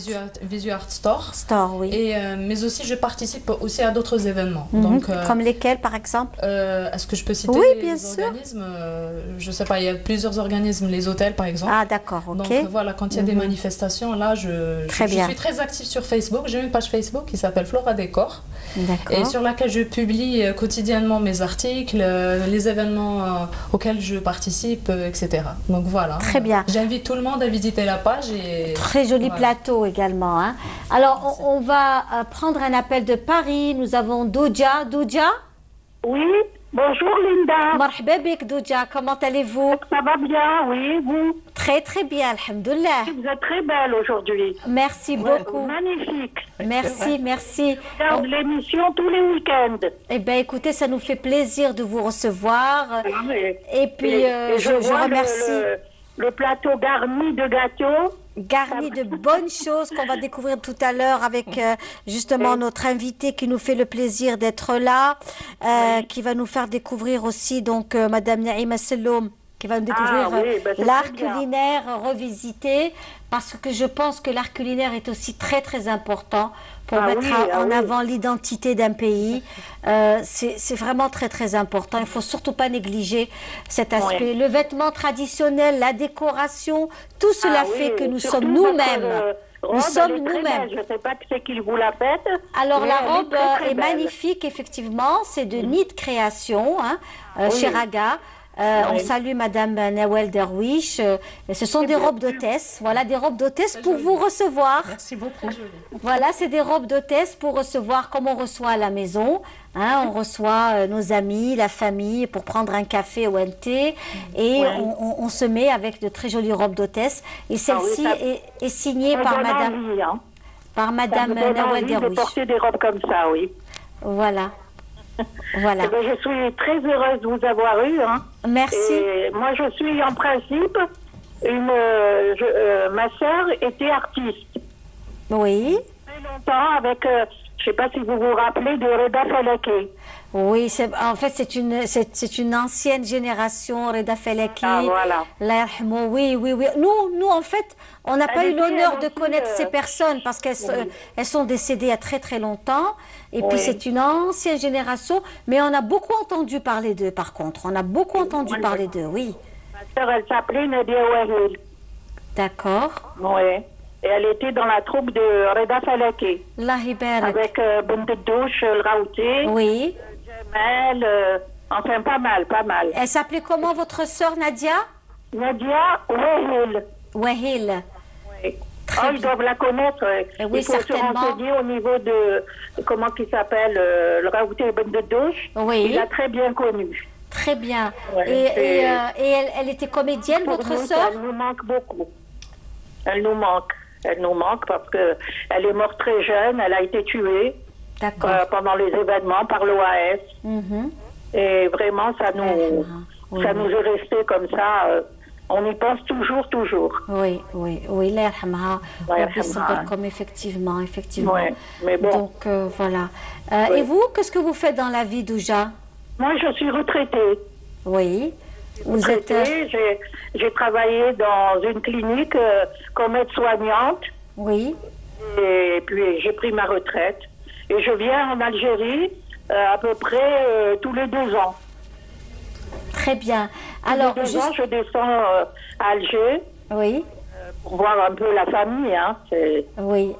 Art Store. Oui. Mais aussi, je participe aussi à d'autres événements. Comme lesquels, par exemple? Est-ce que je peux citer les organismes? Je ne sais pas, il y a plusieurs organismes, les hôtels par exemple. Ah d'accord, ok. Donc voilà, quand il y a des manifestations, là, je suis très active sur Facebook. J'ai une page Facebook qui s'appelle Flora Décor et sur laquelle je publie quotidiennement mes articles, les événements auxquels je participe, etc. Donc voilà. Très bien. J'invite tout le monde à visiter la page. Très joli plateau également. Alors on va prendre un appel de Paris. Nous avons Douja. Douja? Oui. Bonjour Linda. Marhaba bik Douja, comment allez-vous? Ça va bien, oui, vous? Très très bien, alhamdoulilah. Vous êtes très belle aujourd'hui. Merci beaucoup. Magnifique. Merci, merci. Je regarde l'émission tous les week-ends. Eh bien écoutez, ça nous fait plaisir de vous recevoir. Et puis je remercie. Le plateau garni de gâteaux. Garni de bonnes choses qu'on va découvrir tout à l'heure avec justement notre invité qui nous fait le plaisir d'être là, qui va nous faire découvrir aussi donc Madame Naïma Selloum, qui va nous découvrir l'art culinaire revisité, parce que je pense que l'art culinaire est aussi très très important pour mettre en avant l'identité d'un pays. C'est vraiment très très important. Il ne faut surtout pas négliger cet aspect. Le vêtement traditionnel, la décoration, tout cela fait que nous sommes nous-mêmes. Nous sommes nous-mêmes. Je ne sais pas que c'est qui vous la fait. Alors la robe est magnifique, effectivement. C'est de Nid Création, chez Raga. On salue Madame Nawel Derwish. Ce sont des robes d'hôtesse. Voilà, des robes d'hôtesse pour vous recevoir. Merci beaucoup. Voilà, c'est des robes d'hôtesse pour recevoir comme on reçoit à la maison. Hein, on reçoit nos amis, la famille pour prendre un café ou un thé. Et on se met avec de très jolies robes d'hôtesse. Et celle-ci est signée par Madame, par Madame Nawel Derwish. De porter des robes comme ça, oui. Voilà. Voilà. Eh bien, je suis très heureuse de vous avoir eu. Hein. Merci. Et moi, je suis en principe ma sœur était artiste. Oui. Très longtemps avec, je ne sais pas si vous vous rappelez de Reda Falaki. Oui, en fait, c'est une ancienne génération, Reda Falaki. Ah, voilà. Oui. Nous, en fait, on n'a pas eu l'honneur de connaître ces personnes parce qu'elles sont décédées il y a très très longtemps. Et puis, c'est une ancienne génération. Mais on a beaucoup entendu parler d'eux, par contre. On a beaucoup entendu parler d'eux, oui. Ma sœur, elle s'appelait Nadia Wahil. D'accord. Oui. Et elle était dans la troupe de Reda Falaki. Allah Ibarak. Avec Bendedouche, le Raouté. Oui. Jamel, enfin pas mal. Elle s'appelait comment votre sœur Nadia? Nadia Wahil. Wahil. Oui. Ils doivent la connaître. Oui, il faut certainement. se renseigner au niveau de, comment il s'appelle, le Raouté Bendedouche. Oui. Il l'a très bien connu. Très bien. Ouais, et elle était comédienne, votre sœur? Elle nous manque beaucoup. Elle nous manque parce qu'elle est morte très jeune, elle a été tuée pendant les événements par l'OAS. Et vraiment, ça nous est resté comme ça. On y pense toujours. Oui, comme effectivement. Ouais, mais bon. Donc, voilà. Et vous, qu'est-ce que vous faites dans la vie, Douja? Moi, je suis retraitée. Oui. Vous êtes... J'ai travaillé dans une clinique comme aide-soignante. Oui. Et puis, j'ai pris ma retraite. Et je viens en Algérie à peu près tous les 2 ans. Très bien. Alors, tous les 2 ans, je descends à Alger. Oui. Pour voir un peu la famille. Hein, oui.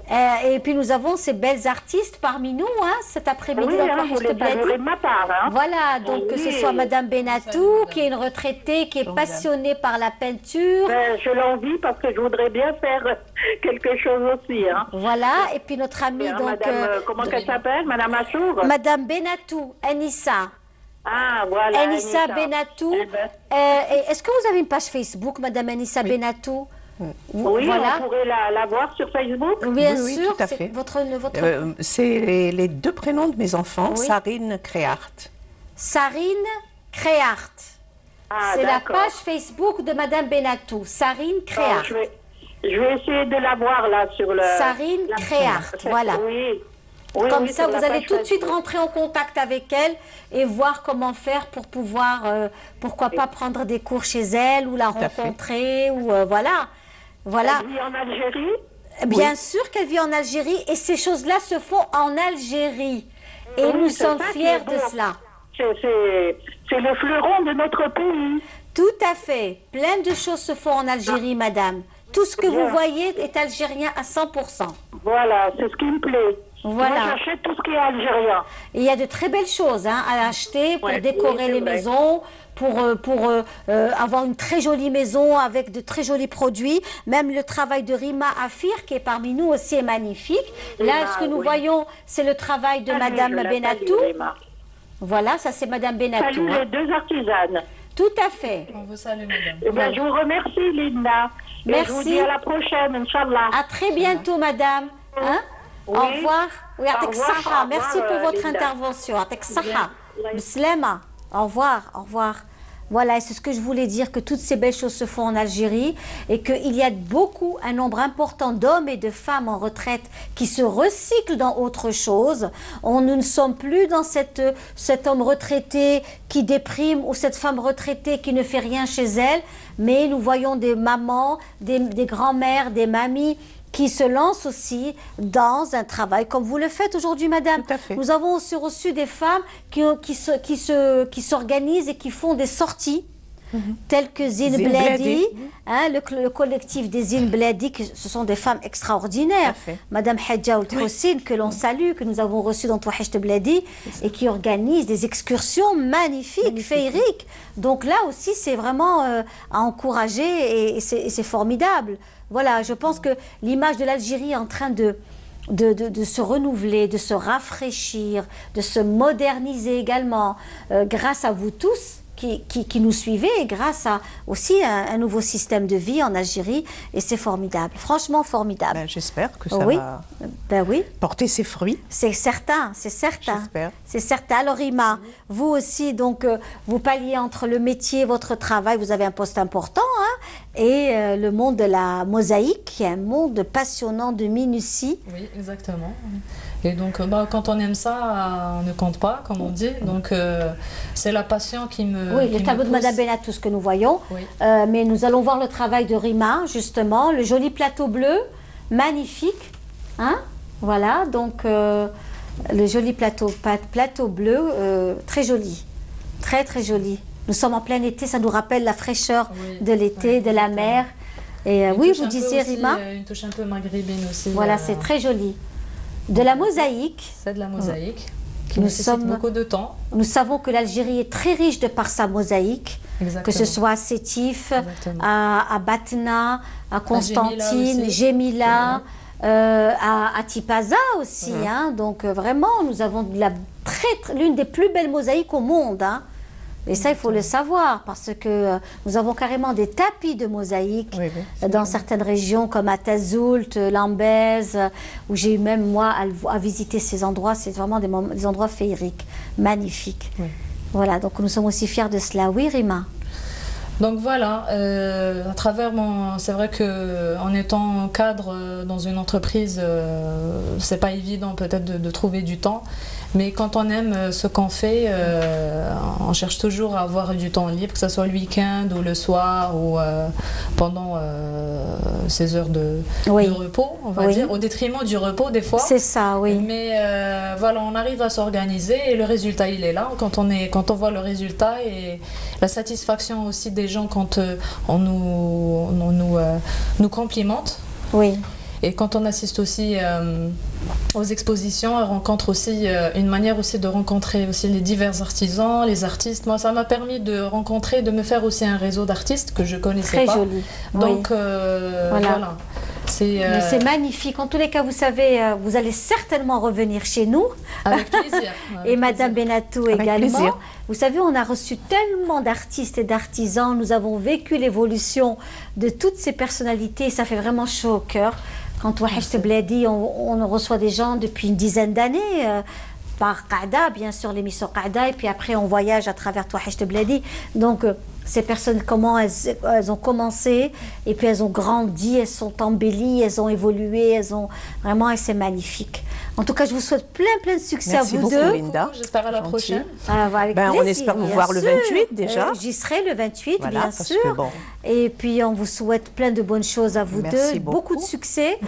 Et puis, nous avons ces belles artistes parmi nous, hein, cet après-midi. Oui, vous les saluerez de ma part. Hein. Voilà, donc que ce soit Madame Benatou, qui est une retraitée, qui est passionnée par la peinture. Je l'envie parce que je voudrais bien faire quelque chose aussi. Hein. Voilà, et puis notre amie, donc... Madame, comment elle s'appelle? Madame Achour? Madame Benatou, Anissa. Ah, voilà. Anissa Benatou. Est-ce que vous avez une page Facebook, Madame Anissa Benatou? Oui, voilà. On pourrait la voir sur Facebook. Bien sûr, tout à fait. C'est les 2 prénoms de mes enfants, Sarine Créart. Sarine Créart. Ah, c'est la page Facebook de Madame Benatou, Sarine Créart. Je vais essayer de la voir là sur le... Sarine Créart, voilà. Oui. Comme ça, vous allez tout de suite rentrer en contact avec elle et voir comment faire pour pouvoir, pourquoi pas prendre des cours chez elle ou la rencontrer, ou voilà. Elle vit en Algérie? Bien sûr qu'elle vit en Algérie et ces choses-là se font en Algérie. Et nous sommes fiers de cela. C'est le fleuron de notre pays. Tout à fait. Plein de choses se font en Algérie, madame. Tout ce que vous voyez est algérien à 100%. Voilà, c'est ce qui me plaît. Voilà. Moi, j'achète tout ce qui est algérien. Et il y a de très belles choses à acheter pour décorer les maisons, pour avoir une très jolie maison avec de très jolis produits. Même le travail de Rima Afir, qui est parmi nous aussi, est magnifique. Là, ce que nous voyons, c'est le travail de Madame Benatou. Voilà, ça c'est Madame Benatou. Salut les 2 artisanes. Tout à fait. On vous salue, madame. Eh bien, je vous remercie, Linda. Merci. Et je vous dis à la prochaine, Inch'Allah. À très bientôt, madame. Hein? Oui. Au revoir. Oui, Au revoir. Merci pour votre Linda. intervention. Bislema. Au revoir. Voilà, et c'est ce que je voulais dire, que toutes ces belles choses se font en Algérie et qu'il y a un nombre important d'hommes et de femmes en retraite qui se recyclent dans autre chose. Nous ne sommes plus dans cet homme retraité qui déprime ou cette femme retraitée qui ne fait rien chez elle, mais nous voyons des mamans, des grands-mères, des mamies qui se lancent aussi dans un travail comme vous le faites aujourd'hui, madame. Tout à fait. Nous avons aussi reçu des femmes qui s'organisent et qui font des sorties telles que Zine Bladi, Hein, le collectif des Zine Bladi, ce sont des femmes extraordinaires. Madame Hadja Oultrossine, que l'on salue, que nous avons reçue dans Touahecht Bladi, et qui organise des excursions magnifiques, féeriques. Donc là aussi, c'est vraiment à encourager et c'est formidable. Voilà, je pense que l'image de l'Algérie est en train de se renouveler, de se rafraîchir, de se moderniser également, grâce à vous tous qui nous suivez, et grâce à aussi un nouveau système de vie en Algérie, et c'est formidable, franchement formidable. Ben, j'espère que ça va porter ses fruits. C'est certain, c'est certain. C'est certain. Alors Rima, vous aussi, donc, vous palliez entre le métier, votre travail, vous avez un poste important, hein, et le monde de la mosaïque, qui est un monde passionnant de minutie. Oui, exactement. Et donc, quand on aime ça, on ne compte pas, comme on dit. Donc, c'est la passion qui me... Oui, le tableau de Madame Benatou, ce que nous voyons. Oui. Mais nous allons voir le travail de Rima, justement. Le joli plateau bleu, magnifique. Hein? Voilà, donc, le joli plateau bleu, très joli. Très, très joli. Nous sommes en plein été, ça nous rappelle la fraîcheur de l'été, de la mer. Et oui, vous disiez, Rima. Une touche un peu maghrébine aussi. Voilà, c'est très joli. De la mosaïque. C'est de la mosaïque qui nécessite beaucoup de temps. Nous savons que l'Algérie est très riche de par sa mosaïque. Exactement. Que ce soit à Sétif, à Batna, à Constantine, Gémila, à Tipaza aussi. Hein. Donc vraiment, nous avons l'une des plus belles mosaïques au monde. Hein. Et ça, il faut le savoir, parce que nous avons carrément des tapis de mosaïque dans certaines régions, comme à Tazoult, Lambèze, où j'ai eu même, moi, à visiter ces endroits. C'est vraiment des endroits féeriques, magnifiques. Oui. Voilà, donc nous sommes aussi fiers de cela. Oui, Rima? Donc voilà, à travers c'est vrai qu'en étant cadre dans une entreprise, c'est pas évident peut-être de trouver du temps. Mais quand on aime ce qu'on fait, on cherche toujours à avoir du temps libre, que ce soit le week-end ou le soir ou pendant ces heures de repos, on va dire, au détriment du repos des fois. C'est ça, oui. Mais voilà, on arrive à s'organiser et le résultat, il est là. Quand on voit le résultat et la satisfaction aussi des gens quand on nous complimente. Oui. Et quand on assiste aussi aux expositions, on rencontre aussi une manière aussi de rencontrer aussi les divers artisans, les artistes. Moi, ça m'a permis de rencontrer, de me faire aussi un réseau d'artistes que je connaissais pas. Très joli. Donc voilà. C'est magnifique. En tous les cas, vous savez, vous allez certainement revenir chez nous. Avec plaisir. Et Madame Benatou également. Plaisir. Vous savez, on a reçu tellement d'artistes et d'artisans. Nous avons vécu l'évolution de toutes ces personnalités. Ça fait vraiment chaud au cœur. Quand Touahecht Bladi, on reçoit des gens depuis une dizaine d'années. Par Qaada, bien sûr, l'émission Qaada. Et puis après, on voyage à travers Touahecht Bladi. Donc, ces personnes, comment elles ont commencé, et puis elles ont grandi, elles sont embellies, elles ont évolué, elles ont vraiment, et c'est magnifique. En tout cas, je vous souhaite plein de succès. Merci à vous beaucoup, deux. Linda. J'espère à la prochaine. Avec plaisir, on espère vous voir le 28 déjà. J'y serai le 28, voilà, bien sûr. Que, bon. Et puis, on vous souhaite plein de bonnes choses à vous deux. Beaucoup de succès.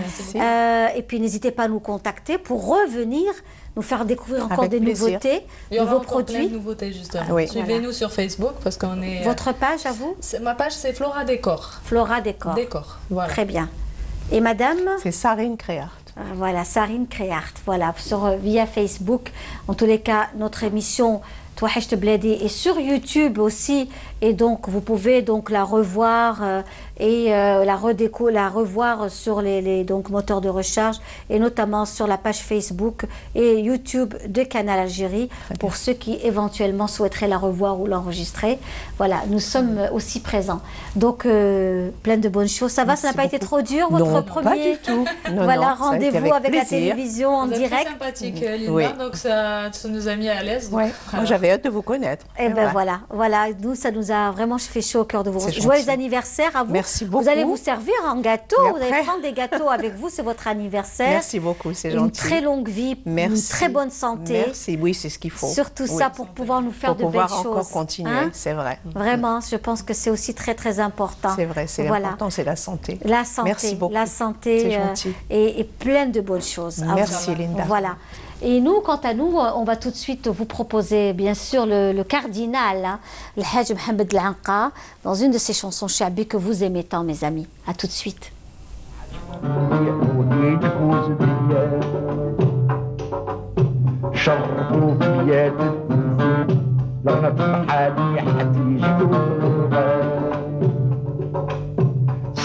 Et puis, n'hésitez pas à nous contacter pour revenir nous faire découvrir encore des nouveautés, nouveaux produits. Plein de nouveautés, justement. Oui. Suivez-nous sur Facebook parce qu'on est... Votre page, à vous? Ma page, c'est Flora Décor. Flora Décor. Décor, voilà. Très bien. Et madame? C'est Sarine Créart. Voilà, Sarine Créart. Voilà, via Facebook. En tous les cas, notre émission Touahecht Bladi est sur YouTube aussi. Et donc, vous pouvez donc la revoir la revoir sur les moteurs de recherche et notamment sur la page Facebook et YouTube de Canal Algérie pour ceux qui éventuellement souhaiteraient la revoir ou l'enregistrer. Voilà, nous sommes aussi présents. Donc, plein de bonnes choses. Ça va, ça n'a pas été trop dur, votre premier? Pas du tout. Voilà, rendez-vous avec la télévision en direct. Très sympathique, Linda, donc ça nous a mis à l'aise. Ouais. Moi, j'avais hâte de vous connaître. Et ben voilà, nous, ça nous a vraiment fait chaud au cœur de vous. Joyeux anniversaire à vous. Merci beaucoup. Vous allez vous servir en gâteau, vous allez prendre des gâteaux avec vous, c'est votre anniversaire. Merci beaucoup, c'est gentil. Une très longue vie, une très bonne santé. Merci, oui, c'est ce qu'il faut. Surtout ça pour pouvoir nous faire de belles choses. Pour pouvoir encore continuer, c'est vrai. Vraiment, je pense que c'est aussi très important. C'est vrai, c'est important, c'est la santé. La santé, merci beaucoup. La santé c'est gentil. Et plein de bonnes choses. Merci Linda. Voilà. Et nous, quant à nous, on va tout de suite vous proposer, bien sûr, le cardinal, hein, le Hajj Mohamed Al-Anqa, dans une de ses chansons chabi que vous aimez tant, mes amis. À tout de suite.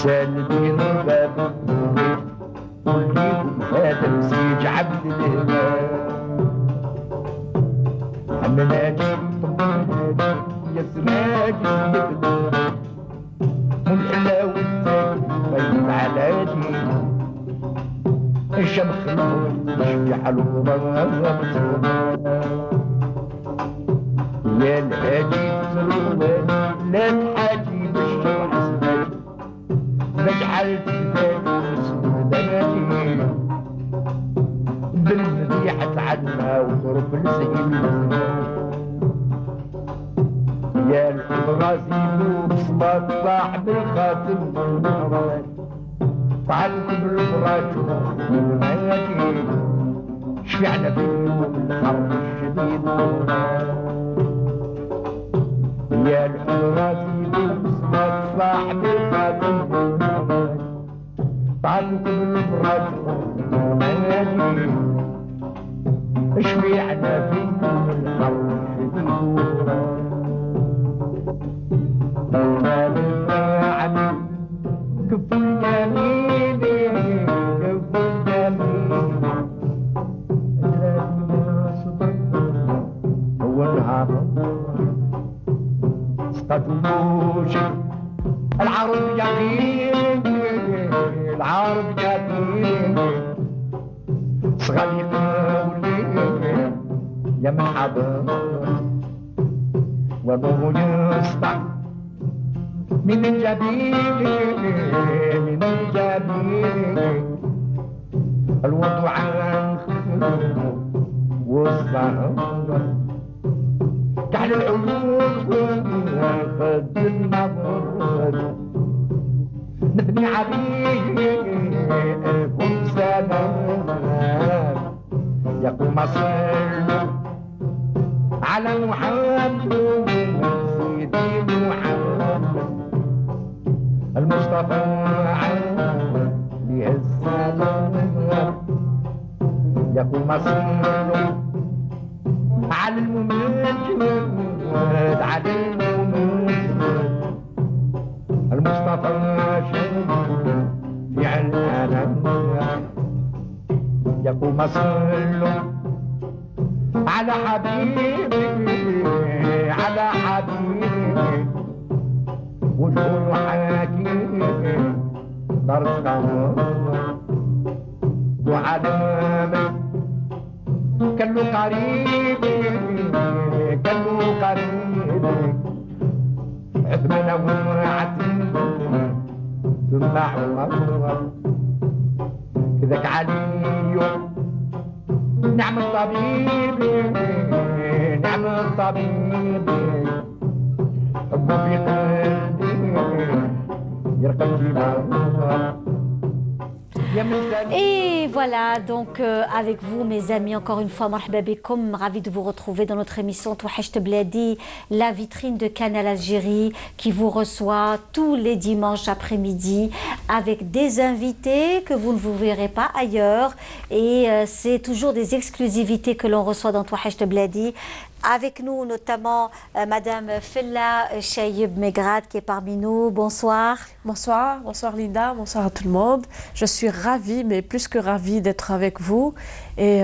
سالدين الباب والليل هذا مسيج عبد الهباب عمناجي طمناجي يا سراجي والحلا والزاكي بين علادي الشمخ المشي حلوة يا الهادي تروان لا تحاجي بالشرع سبالي نجعل بنادي بالمديحة عنا وضرب الزين يا الغازي بصمات صاحب الخاتم طعنكم الفراج والمنادي شفعنا فيكم الحرب الشديد يا الغازي بصمات صاحب الخاتم طعنكم الفراج والمنادي شفعنا فيكم الحرب الشديد كف الجميل كف الجميل هو الهرم اسقطوش العرب يقين العرب يقين صغير ولي يا مرحبا وابو يسطع من الجبين من الجبين الوضع عن والصهر تحت العيون قد النظر نبني عليكم سلام يقوم صل على محمد سيدي محمد المصطفى عليه السلام يقوم صل على الممجد على الممجد المصطفى شفيع الألم يقوم صل على حبيبي على حبيبي وجهه حكيم درسنا وعلامة كله قريب كله قريب عثمان وعتيب ثم عمر كذاك علي نعم الطبيب نعم الطبيب حبه في قلبي يرقى الجبال. Et voilà, donc avec vous mes amis, encore une fois, marhaba bikoum, ravi de vous retrouver dans notre émission Touhacht Bladi, la vitrine de Canal Algérie qui vous reçoit tous les dimanches après-midi avec des invités que vous ne vous verrez pas ailleurs et c'est toujours des exclusivités que l'on reçoit dans Touhacht Bladi. Avec nous notamment Madame Fella Chayeb Megrad qui est parmi nous. Bonsoir. Bonsoir, bonsoir Linda, bonsoir à tout le monde. Je suis ravie, mais plus que ravie d'être avec vous. Et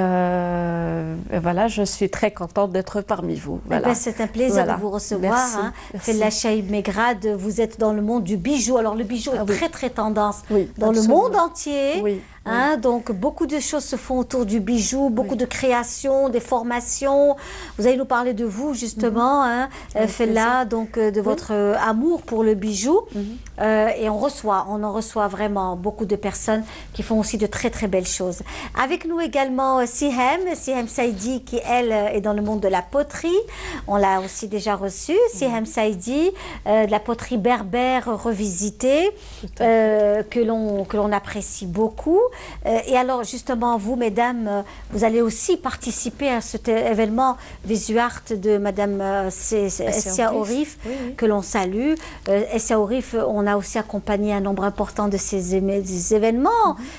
voilà, je suis très contente d'être parmi vous. Voilà. Eh ben, c'est un plaisir de vous recevoir. Merci, hein. merci. Fella Chayeb Megrad, vous êtes dans le monde du bijou. Alors le bijou est très très tendance dans absolument. le monde entier. Oui. Hein, donc beaucoup de choses se font autour du bijou, beaucoup de créations, des formations. Vous allez nous parler de vous justement, hein, Fella, donc de votre amour pour le bijou. et on en reçoit vraiment beaucoup de personnes qui font aussi de très très belles choses. Avec nous également Siham Saïdi qui elle est dans le monde de la poterie. On l'a aussi déjà reçue. Siham Saïdi, de la poterie berbère revisitée, que l'on apprécie beaucoup. Et alors justement vous mesdames, vous allez aussi participer à cet événement Visuart de Madame Essia Orif, que l'on salue. Essia Orif, on a aussi accompagné un nombre important de ces événements.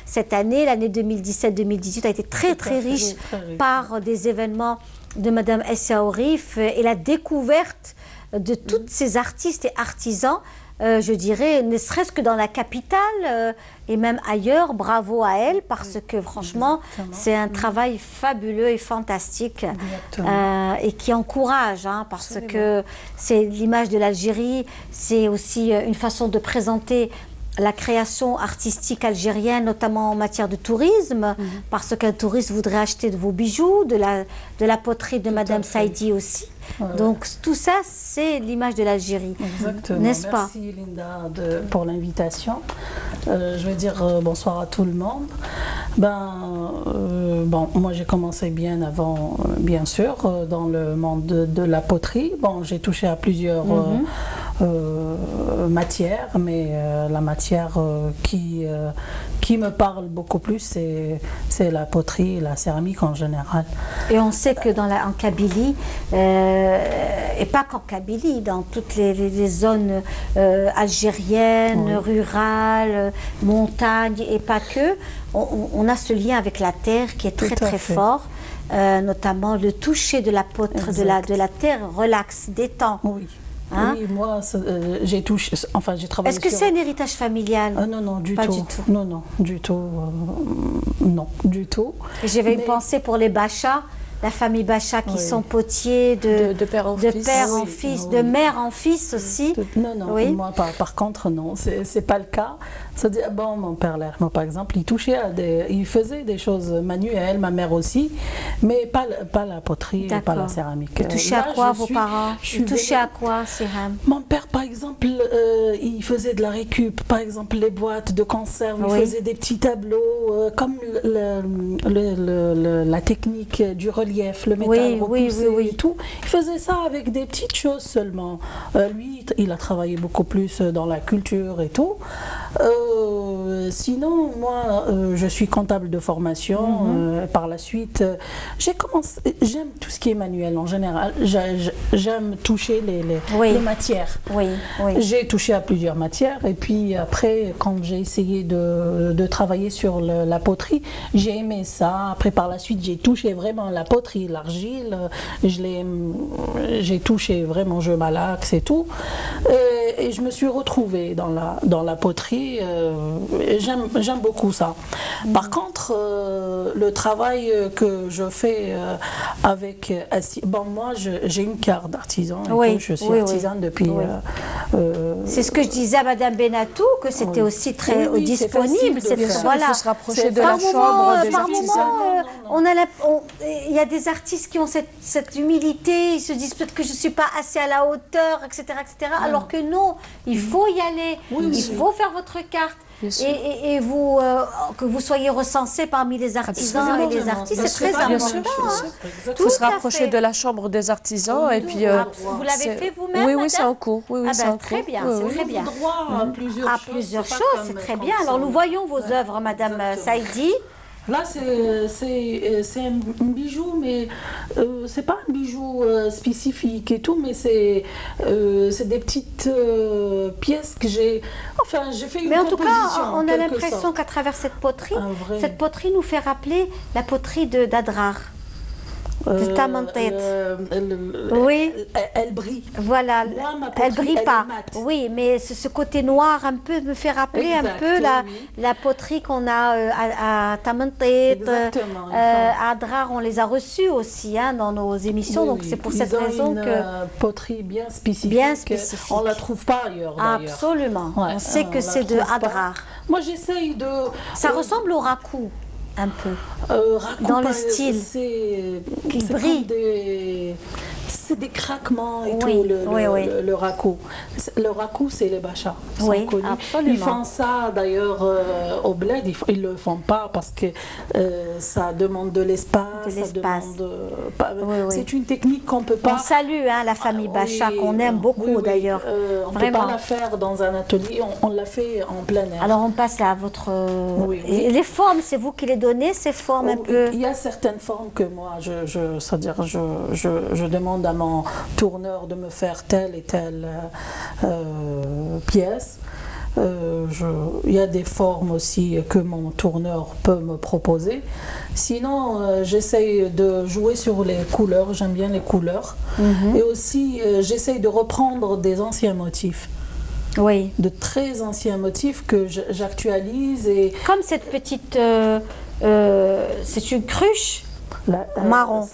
Cette année, l'année 2017-2018 a été très riche par des événements de Madame Essia Orif et la découverte de tous ces artistes et artisans, je dirais, ne serait-ce que dans la capitale et même ailleurs. Bravo à elle, parce que franchement, c'est un travail fabuleux et fantastique et qui encourage, parce que c'est l'image de l'Algérie, c'est aussi une façon de présenter la création artistique algérienne, notamment en matière de tourisme, parce qu'un touriste voudrait acheter de vos bijoux, de la poterie de Madame Saïdi aussi. Donc tout ça, c'est l'image de l'Algérie, n'est-ce pas? Merci Linda pour l'invitation. Je vais dire bonsoir à tout le monde. Bon, moi j'ai commencé bien avant, bien sûr, dans le monde de la poterie. Bon, j'ai touché à plusieurs matières, mais la matière qui me parle beaucoup plus, c'est la poterie et la céramique en général. Et on sait que en Kabylie, et pas qu'en Kabylie, dans toutes les zones algériennes, rurales, montagnes, et pas que, on a ce lien avec la terre qui est très fort. Notamment le toucher de la poterie, de la terre relaxe, détend. Oui. Oui, moi, j'ai touché, enfin j'ai travaillé. Est-ce que c'est un héritage familial? Non, du tout. Non, du tout. Non, du tout. J'avais une pensée pour les Bachas, la famille Bacha qui sont potiers de père en fils, de mère en fils aussi. Non, moi par contre, non, c'est pas le cas. C'est-à-dire, bon, mon père, par exemple, il faisait des choses manuelles, ma mère aussi, mais pas la poterie, pas la céramique. Ils touchaient à quoi vos parents? Ils touchaient à quoi, Siham? Mon père, par exemple, il faisait de la récup, par exemple les boîtes de conserve, il faisait des petits tableaux, comme la technique du relief, le métal repoussé et tout. Il faisait ça avec des petites choses seulement. Lui, il a travaillé beaucoup plus dans la culture et tout. Sinon, moi, je suis comptable de formation. Par la suite, j'aime tout ce qui est manuel en général. J'aime toucher les matières. J'ai touché à plusieurs matières. Et puis après, quand j'ai essayé de travailler sur la poterie, j'ai aimé ça. Après, par la suite, j'ai touché vraiment la poterie, l'argile. J'ai touché vraiment, je malaxe et tout. Et je me suis retrouvée dans la poterie. J'aime beaucoup ça. Par contre, le travail que je fais avec... Bon, moi, j'ai une carte d'artisan. Je suis artisane depuis... c'est ce que je disais à Madame Benatou, que c'était aussi très disponible. Il faut se rapprocher de la chambre des artisans. Il y a des artistes qui ont cette humilité, ils se disent peut-être que je ne suis pas assez à la hauteur, etc. Alors que non, il faut y aller, il faut faire votre carte. Et vous, que vous soyez recensé parmi les artisans et les artistes, c'est très important. Il faut se rapprocher de la chambre des artisans. Et puis, vous l'avez fait vous-même? Oui, c'est en cours. Très bien, c'est très bien. À plusieurs choses, c'est très bien. Alors nous voyons vos œuvres, Madame Saïdi. Là, c'est un bijou, mais c'est pas un bijou spécifique et tout, mais c'est des petites pièces que j'ai... Enfin, j'ai fait une proposition. Mais en tout cas, on a l'impression qu'à travers cette poterie nous fait rappeler la poterie d'Adrar. De Tamantet. Oui. Elle brille. Voilà. Elle brille pas. Oui, mais ce côté noir un peu me fait rappeler un peu la poterie qu'on a à Tamantet. À Adrar, on les a reçus aussi dans nos émissions. Donc c'est pour cette raison que. Une poterie bien spécifique. On la trouve pas ailleurs. Absolument. On sait que c'est de Adrar. Moi, j'essaye de. Ça ressemble au rakou. Un peu. Dans le style. Qui brille. c'est des craquements et tout, le rakou. Le rakou, c'est les bachas. Oui, absolument. Ils font ça d'ailleurs au bled, ils le font pas parce que ça demande de l'espace. C'est une technique qu'on peut pas. On salue la famille Bacha, qu'on aime beaucoup d'ailleurs. On ne peut pas la faire dans un atelier, on l'a fait en plein air. Alors on passe là à votre... Les formes, c'est vous qui les donnez, ces formes un peu... Il y a certaines formes que moi, c'est-à-dire je demande à mon tourneur de me faire telle et telle pièce. Il y a des formes aussi que mon tourneur peut me proposer. Sinon, j'essaye de jouer sur les couleurs, j'aime bien les couleurs. Et aussi, j'essaye de reprendre des anciens motifs. Oui. De très anciens motifs que j'actualise. Comme cette petite... c'est une cruche marron.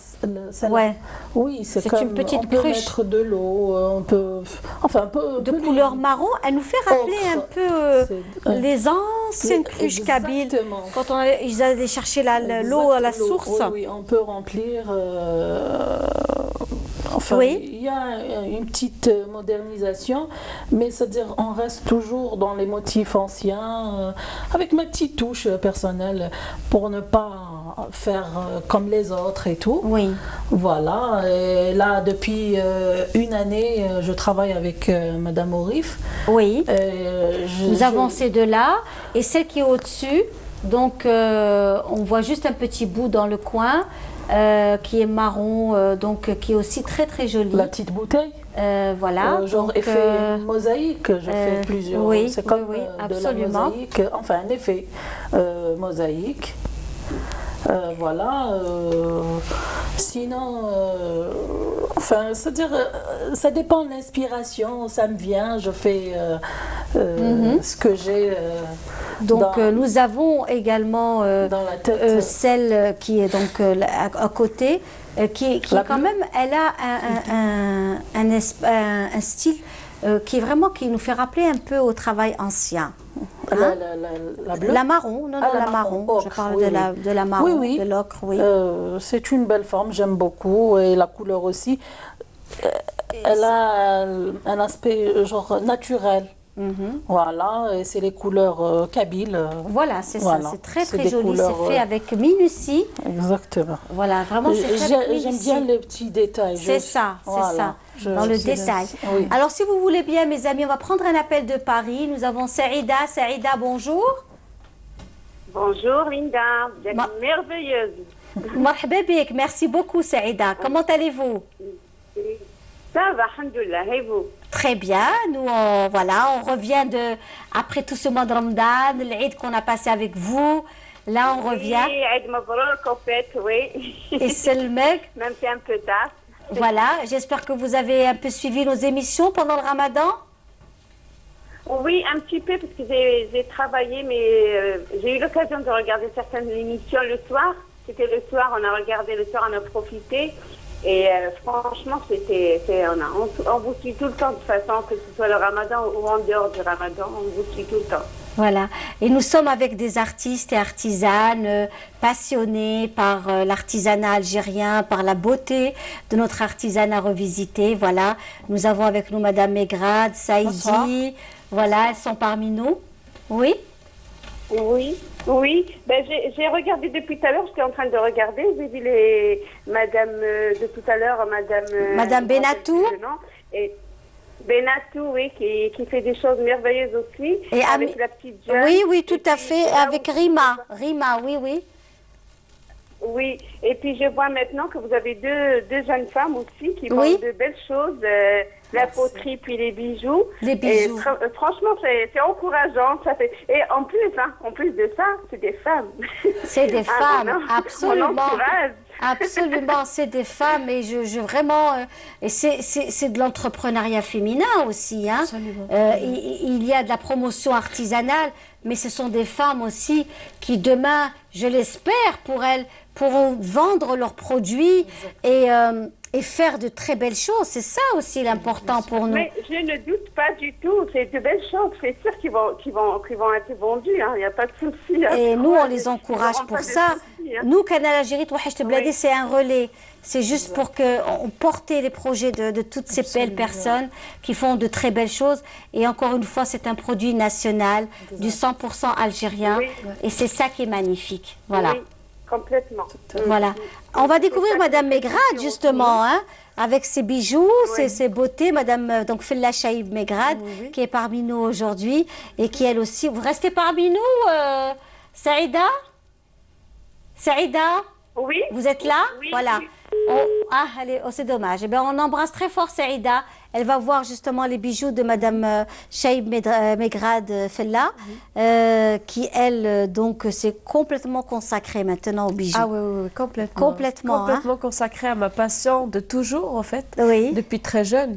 Oui, c'est une petite on peut cruche. Mettre de l'eau, on peut, enfin un peu de couleur marron. Elle nous fait rappeler un peu les anciennes cruches kabyles. Quand ils allaient chercher l'eau à la source. Oui, on peut remplir. Enfin, il y a une petite modernisation, mais c'est-à-dire on reste toujours dans les motifs anciens, avec ma petite touche personnelle pour ne pas faire comme les autres et tout. Oui. Voilà. Et là, depuis une année, je travaille avec Madame Orif. Oui. Nous avons ces deux-là et celle qui est au-dessus. Donc, on voit juste un petit bout dans le coin. Qui est marron, donc qui est aussi très très jolie. La petite bouteille. Voilà. Genre donc, effet mosaïque, je fais plusieurs. Oui, c'est comme absolument. De la mosaïque, enfin un effet mosaïque. Voilà. Sinon, enfin, c'est-à-dire, ça dépend de l'inspiration, ça me vient, je fais ce que j'ai. Donc nous avons également dans la tête. Celle qui est donc à côté, qui quand même, elle a un style qui nous fait rappeler un peu au travail ancien. La bleue. La marron, non, la marron. Ocre, je parle de la marron, de l'ocre, oui. C'est une belle forme, j'aime beaucoup, et la couleur aussi. Elle a un aspect genre naturel. Voilà, et c'est les couleurs kabyles. Voilà, c'est ça, c'est très très joli, c'est fait avec minutie. Exactement. Voilà, vraiment c'est fait avec minutie. J'aime bien les petits détails. C'est ça, dans le détail. Oui. Alors si vous voulez bien mes amis, on va prendre un appel de Paris. Nous avons Saïda. Saïda, bonjour. Bonjour Linda, vous êtes merveilleuse. Marhaba bik, merci beaucoup Saïda. Comment allez-vous? Ça va, alhamdoulilah, et vous? Très bien, nous on revient après tout ce mois de Ramadan, l'Eid qu'on a passé avec vous. Là on revient. Oui, Eid Mabrouk au fait, oui. Et c'est le mec. Même si un peu tard. Voilà, j'espère que vous avez un peu suivi nos émissions pendant le Ramadan. Oui, un petit peu, parce que j'ai travaillé, mais j'ai eu l'occasion de regarder certaines émissions le soir. C'était le soir, on a regardé le soir, on a profité. Et franchement, on vous suit tout le temps de toute façon, que ce soit le Ramadan ou en dehors du Ramadan, on vous suit tout le temps. Voilà, et nous sommes avec des artistes et artisanes passionnés par l'artisanat algérien, par la beauté de notre artisanat revisité. Voilà, nous avons avec nous Madame Megrad, Saïdi, voilà, elles sont parmi nous. Oui? Oui, oui. Ben, j'ai regardé depuis tout à l'heure, j'étais en train de regarder, j'ai vu Madame de tout à l'heure, Madame Benatou. Et Benatou, oui, qui fait des choses merveilleuses aussi. Et avec la petite jeune. Oui, oui, tout à fait, avec Rima. Rima, oui, oui. Oui, et puis je vois maintenant que vous avez deux jeunes femmes aussi qui font de belles choses, la poterie puis les bijoux. Les bijoux. Et, franchement, c'est encourageant. Ça fait... Et en plus de ça, c'est des femmes. C'est des femmes, absolument. On encourage. Absolument, c'est des femmes et je vraiment et c'est de l'entrepreneuriat féminin aussi, hein. Il y a de la promotion artisanale, mais ce sont des femmes aussi qui demain, je l'espère pour elles, pourront vendre leurs produits et faire de très belles choses. C'est ça aussi l'important pour nous. Mais je ne doute pas du tout. C'est de belles choses. C'est sûr qu'ils vont être vendus. Il n'y a pas de souci. Et nous, on les encourage pour ça. Hein. Nous, Canal Algérie, c'est un relais. C'est juste pour qu'on porte les projets de toutes ces belles personnes qui font de très belles choses. Et encore une fois, c'est un produit national, du 100% algérien. Et c'est ça qui est magnifique. Voilà. Oui, complètement. Voilà. On va découvrir Madame Megrad, justement, hein, avec ses bijoux, ses beautés. Madame donc Fella Chaïb Megrad, qui est parmi nous aujourd'hui. Et qui, elle aussi... Vous restez parmi nous, Saïda? Saïda? Oui. Vous êtes là? Oui, voilà. oui. Allez, c'est dommage. Eh bien, on embrasse très fort Saïda. Elle va voir justement les bijoux de Madame Chaïb Megrad Fella, qui, elle, donc, s'est complètement consacrée maintenant aux bijoux. Ah oui, complètement. Complètement consacrée à ma passion de toujours, en fait. Oui. Depuis très jeune,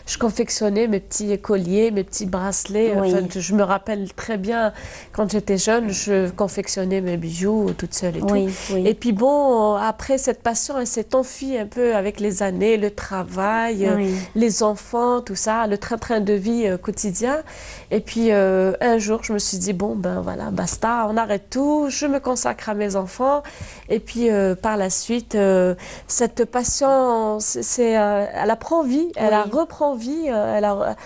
je confectionnais mes petits colliers, mes petits bracelets. Oui. Enfin, je me rappelle très bien, quand j'étais jeune, je confectionnais mes bijoux toute seule et tout. Oui. Et puis bon, après, cette passion, elle s'est enfuie un peu avec les années, le travail, les enfants, tout ça, le train-train de vie quotidien. Et puis un jour, je me suis dit, bon, ben voilà, basta, on arrête tout, je me consacre à mes enfants. Et puis par la suite, cette passion, elle apprend vie, elle reprend vie, voilà,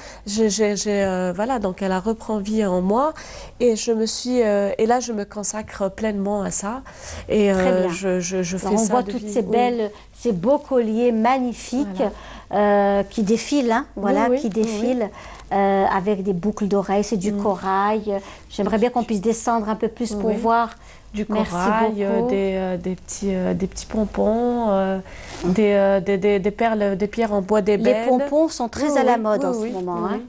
donc elle reprend vie en moi. Et et là, je me consacre pleinement à ça. Et Très bien. je fais ça. On voit toutes ces beaux colliers magnifiques qui défilent, hein, qui défilent avec des boucles d'oreilles, c'est du corail. J'aimerais bien qu'on puisse descendre un peu plus pour voir. Du corail, des petits pompons, des perles, des pierres en bois d'ébène. Les pompons sont très à la mode en ce moment. Hein.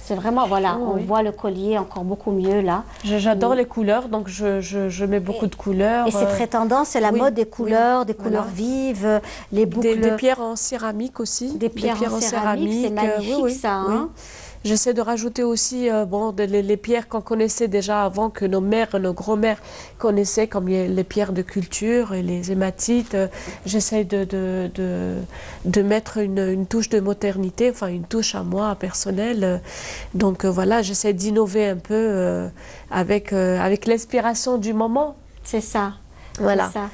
C'est vraiment, voilà, on voit le collier encore beaucoup mieux là. J'adore les couleurs, donc je mets beaucoup de couleurs. Et c'est très tendance, c'est la mode des couleurs, des couleurs vives, les boucles. Des pierres en céramique aussi. Des pierres en céramique, c'est magnifique ça. Hein. J'essaie de rajouter aussi les pierres qu'on connaissait déjà avant, que nos mères, nos grands-mères connaissaient, comme les pierres de culture et les hématites. J'essaie de mettre une touche de modernité, enfin une touche à moi, personnelle. Donc voilà, j'essaie d'innover un peu avec l'inspiration du moment. C'est ça. Voilà. C'est ça.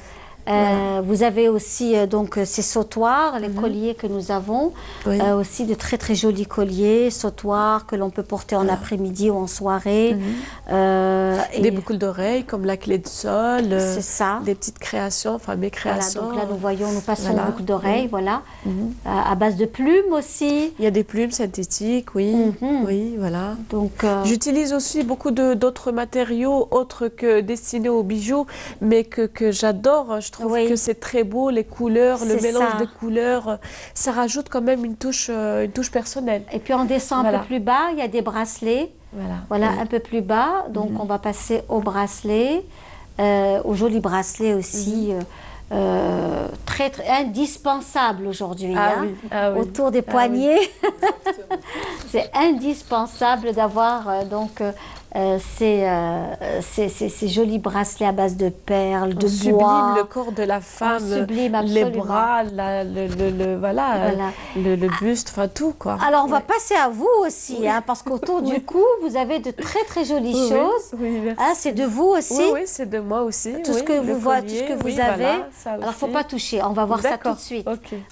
Vous avez aussi donc ces sautoirs, les colliers que nous avons, aussi de très très jolis colliers, sautoirs que l'on peut porter en après-midi ou en soirée. Des boucles d'oreilles comme la clé de sol, c'est ça. Des petites créations, enfin mes créations. Voilà, donc là nous passons une boucle d'oreilles, voilà, à base de plumes aussi. Il y a des plumes synthétiques, oui, voilà. Donc j'utilise aussi beaucoup d'autres matériaux autres que destinés aux bijoux, mais que j'adore. Je trouve que c'est très beau, les couleurs, le mélange des couleurs, ça rajoute quand même une touche personnelle. Et puis on descend un peu plus bas, il y a des bracelets. Voilà, un peu plus bas. Donc on va passer au bracelet, au joli bracelet aussi. Très, très indispensable aujourd'hui, autour des poignets. C'est indispensable d'avoir donc ces jolis bracelets à base de perles, de bois. Sublime le corps de la femme, les bras, le buste, enfin tout quoi. Alors on va passer à vous aussi, hein, parce qu'autour du cou, vous avez de très très jolies choses. Hein, c'est de vous aussi. Oui, c'est de moi aussi. Tout ce que vous voyez, tout ce que vous avez. Voilà, alors il ne faut pas toucher, on va voir ça tout de suite.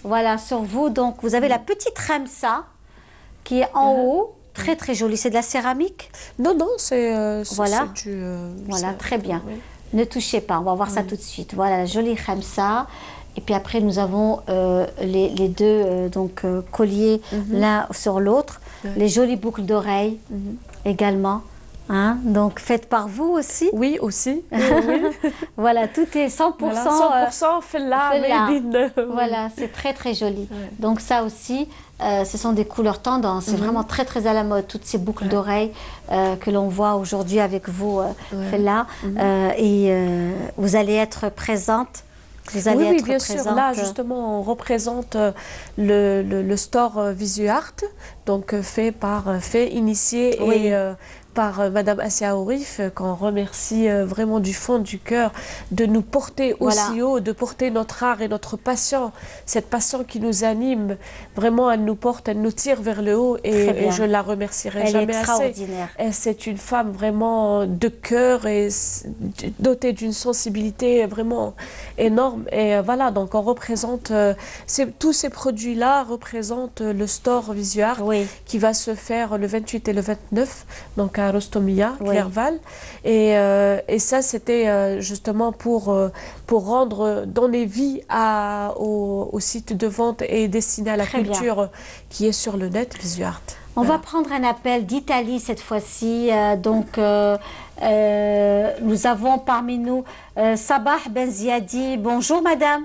Voilà, sur vous, donc vous avez la petite Ramsa qui est en haut. Très très jolie, c'est de la céramique? Non, c'est voilà. du... voilà, très bien. Ne touchez pas, on va voir ça tout de suite. Voilà, la jolie Khamsa. Et puis après, nous avons les deux colliers l'un sur l'autre. Les jolies boucles d'oreilles également. Hein? Donc, faites par vous aussi? Oui, aussi. Voilà, tout est 100%. Voilà, 100% Fella. Voilà, c'est très très joli. Donc ça aussi, ce sont des couleurs tendances. C'est vraiment très très à la mode, toutes ces boucles d'oreilles que l'on voit aujourd'hui avec vous, Fella. Et vous allez être présente. Vous allez être bien présente. sûr. Là, justement, on représente le store Visuart, donc fait initié et par Madame Assia Ourif, qu'on remercie vraiment du fond du cœur de nous porter aussi haut, de porter notre art et notre passion, cette passion qui nous anime. Vraiment, elle nous porte, elle nous tire vers le haut et je la remercierai jamais assez. C'est une femme vraiment de cœur et dotée d'une sensibilité vraiment énorme. Et voilà, donc on représente, tous ces produits-là représentent le store Visuart qui va se faire le 28 et le 29, donc à Rostomia, Clerval. Et ça, c'était justement pour donner vie au site de vente et destiné à la culture qui est sur le net, Visuart. On va prendre un appel d'Italie cette fois-ci. Nous avons parmi nous Sabah Benziadi. Bonjour madame.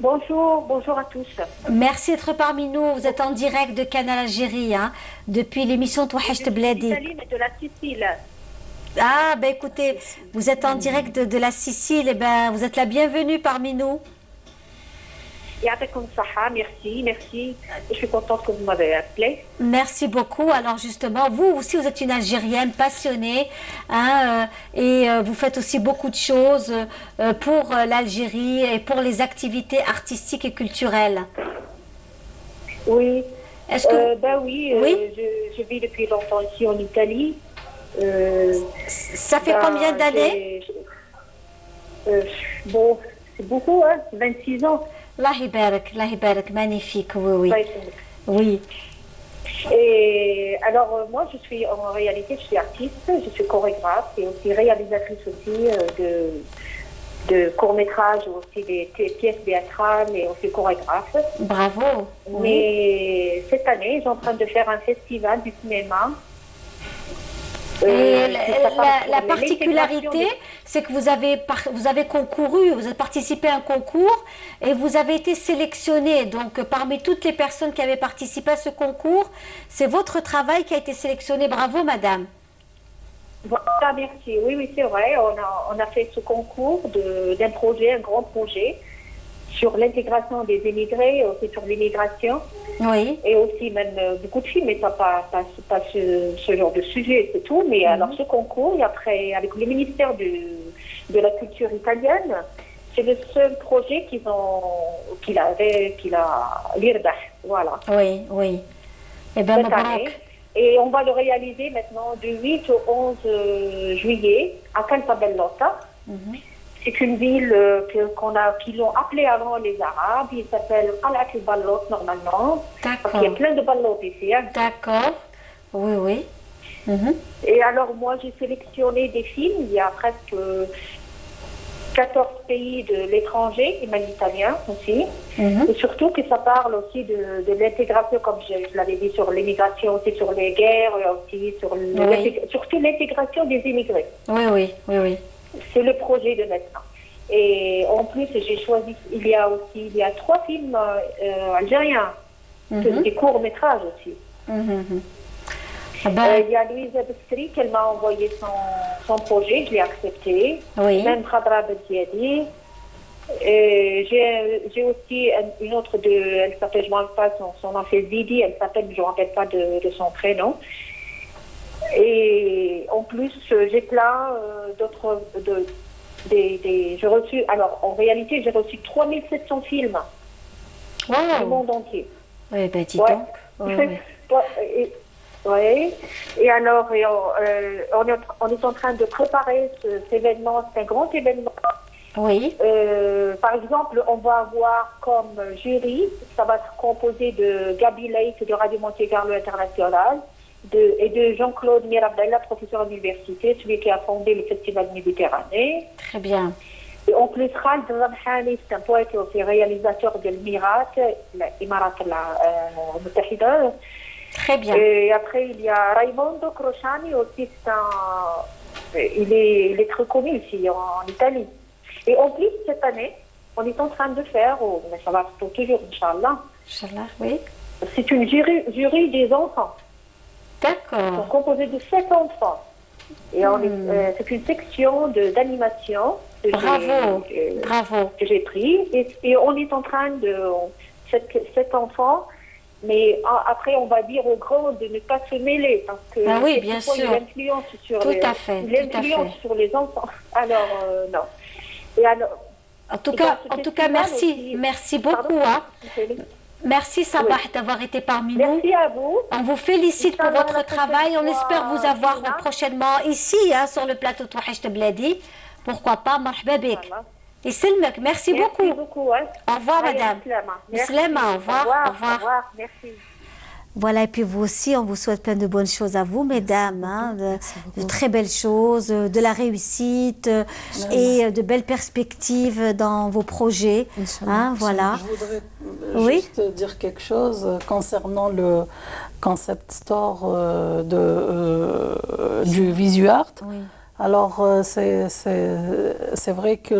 Bonjour, bonjour à tous. Merci d'être parmi nous. Vous êtes en direct de Canal Algérie, depuis l'émission Touhacht Bladi. D'Italie, mais de la Sicile. Ah, ben écoutez, vous êtes en direct de la Sicile, et ben vous êtes la bienvenue parmi nous. Merci. Je suis contente que vous m'avez appelé. Merci beaucoup. Alors justement, vous aussi, vous êtes une Algérienne passionnée et vous faites aussi beaucoup de choses pour l'Algérie et pour les activités artistiques et culturelles. Oui. Est-ce que... je vis depuis longtemps ici en Italie. Ça fait combien d'années? Bon, c'est beaucoup, 26 ans. Allah Hibarak, magnifique, oui. Et alors, moi, en réalité, je suis artiste, je suis chorégraphe et aussi réalisatrice aussi de courts-métrages, aussi des pièces théâtrales et aussi chorégraphe. Bravo. Mais cette année, je suis en train de faire un festival du cinéma. Et la particularité, c'est que vous avez concouru, vous avez participé à un concours et vous avez été sélectionné. Donc, parmi toutes les personnes qui avaient participé à ce concours, c'est votre travail qui a été sélectionné. Bravo, madame. Voilà, merci. Oui, c'est vrai. On a fait ce concours d'un projet, un grand projet, sur l'intégration des émigrés, aussi sur l'immigration. Oui. Et aussi même beaucoup de films, mais pas ce genre de sujet, c'est tout. Mais alors ce concours, et après, avec le ministère de la culture italienne, c'est le seul projet qu'il a l'IRDAH. Voilà. Oui. Et ben, cette année. Et on va le réaliser maintenant du 8 au 11 juillet à Cantabellotta. C'est une ville qui l'ont appelée avant les Arabes. Il s'appelle Qalat al-Ballot normalement. D'accord. Il y a plein de ballots ici. D'accord. Oui. Et alors moi j'ai sélectionné des films. Il y a presque 14 pays de l'étranger, et même italien aussi. Et surtout que ça parle aussi de l'intégration, comme je l'avais dit, sur l'immigration, aussi sur les guerres, aussi surtout l'intégration des immigrés. Oui. C'est le projet de maintenant. Et en plus, j'ai choisi, il y a 3 films algériens, des courts-métrages aussi. Il y a Louisa Bestri, qu'elle m'a envoyé son projet, je l'ai accepté. Même Khadra Benziadi. J'ai aussi une autre, elle s'appelle, je ne me rappelle pas son nom, c'est Zidi, elle s'appelle, je ne me rappelle pas de son prénom. Et en plus, j'ai plein d'autres... j'ai reçu... Alors, en réalité, j'ai reçu 3700 films du monde entier. Oui, ben dis donc. Et alors, on est en train de préparer cet événement. C'est un grand événement. Oui. Par exemple, on va avoir comme jury, ça va être composé de Gabi Lake de Radio Monte Carlo International, et de Jean-Claude Mirabella, professeur à l'université, celui qui a fondé le Festival Méditerranée. Très bien. Et en plus, Khaled Rabhani, c'est un poète et aussi réalisateur de l'Emirat, l'Emirat Mutahida. Très bien. Et après, il y a Raimondo Crociani aussi, il est très connu ici en Italie. Et en plus, cette année, on est en train de faire, mais ça va pour toujours, Inch'Allah. Inch'Allah, oui. C'est une jury des enfants. D'accord. Ils sont composés de 7 enfants. Et c'est une section d'animation Bravo. que j'ai pris. Et on est en train de... 7 enfants, Mais après, on va dire aux grands de ne pas se mêler parce que oui, bien sûr. Il influence sur sur les enfants. Alors non. Et alors. En tout cas, merci, merci beaucoup. Merci Sabah d'avoir été parmi nous. Merci à vous. On vous félicite pour votre travail. On espère vous avoir prochainement ici, sur le plateau de Touhacht Bladi. Pourquoi pas, marhaba bik. Et Selmek, merci beaucoup. Merci beaucoup. Au revoir, madame. Slama, au revoir. Au revoir. Merci. Voilà, et puis vous aussi, on vous souhaite plein de bonnes choses à vous, mesdames, de très belles choses, de la réussite et de belles perspectives dans vos projets. Voilà. Je voudrais juste dire quelque chose concernant le concept store du VisuArt. Oui. Alors, c'est vrai que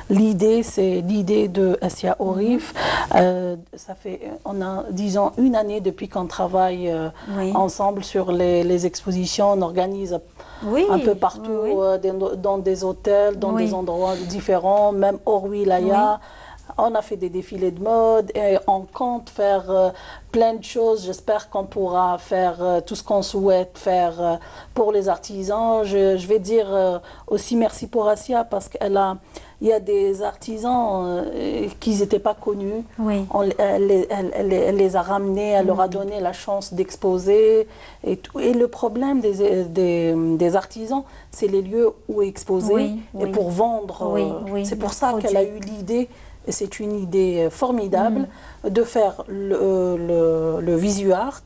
l'idée, c'est l'idée de Assia Orif. Ça fait, on a, disons, une année depuis qu'on travaille ensemble sur les expositions. On organise un peu partout, dans des hôtels, dans des endroits différents, même hors wilaya. On a fait des défilés de mode et on compte faire plein de choses. J'espère qu'on pourra faire tout ce qu'on souhaite faire pour les artisans. Je vais dire aussi merci pour Assia parce qu'il y a des artisans qui n'étaient pas connus. Oui. Elle les a ramenés, elle leur a donné la chance d'exposer. Et le problème des artisans, c'est les lieux où exposer et pour vendre. C'est pour ça qu'elle a eu l'idée. Et c'est une idée formidable de faire le VisuArt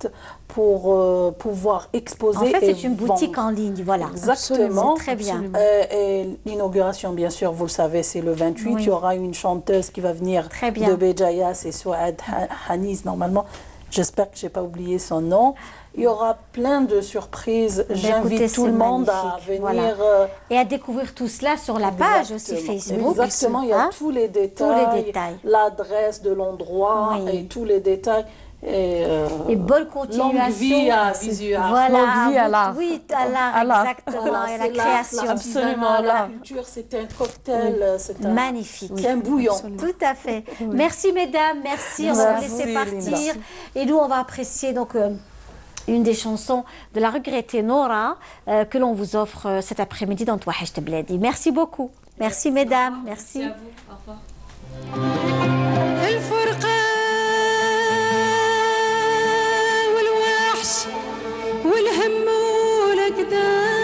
pour pouvoir exposer. En fait, c'est une boutique en ligne, voilà. Exactement. Très bien. Et l'inauguration, bien sûr, vous le savez, c'est le 28. Il y aura une chanteuse qui va venir de Béjaïa, c'est Souad Hanis, normalement. J'espère que je n'ai pas oublié son nom. Il y aura plein de surprises. J'invite tout le monde à venir. Et à découvrir tout cela sur la page aussi Facebook. Exactement, il y a tous les détails, l'adresse de l'endroit et tous les détails. Et bonne continuation. Longue vie à VisuArt. Voilà, longue vie à l'art. Oui, à l'art, exactement. Et la création. Absolument. La culture, c'est un cocktail. Magnifique. C'est un bouillon. Tout à fait. Merci, mesdames. Merci. On va vous laisser partir. Et nous, on va apprécier donc une des chansons de la regrettée Nora que l'on vous offre cet après-midi dans Touhacht Bladi. Merci beaucoup. Merci, mesdames. Merci. Merci à vous. Au revoir. والهم والأقدار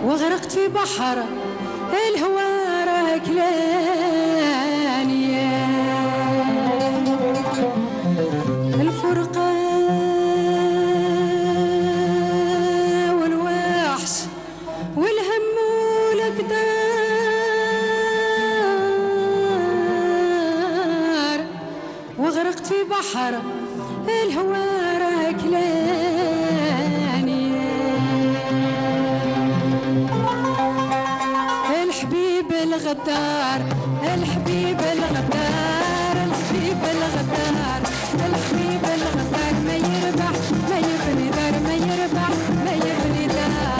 وغرقت في بحر الهوى راكلاني الفرقة والوحش والهم والأقدار وغرقت في بحر الهوى راكلاني الحبيب الغدار الحبيب الغدار الحبيب الغدار الحبيب الغدار ما يربح ما يبني دار ما يربح ما يبني دار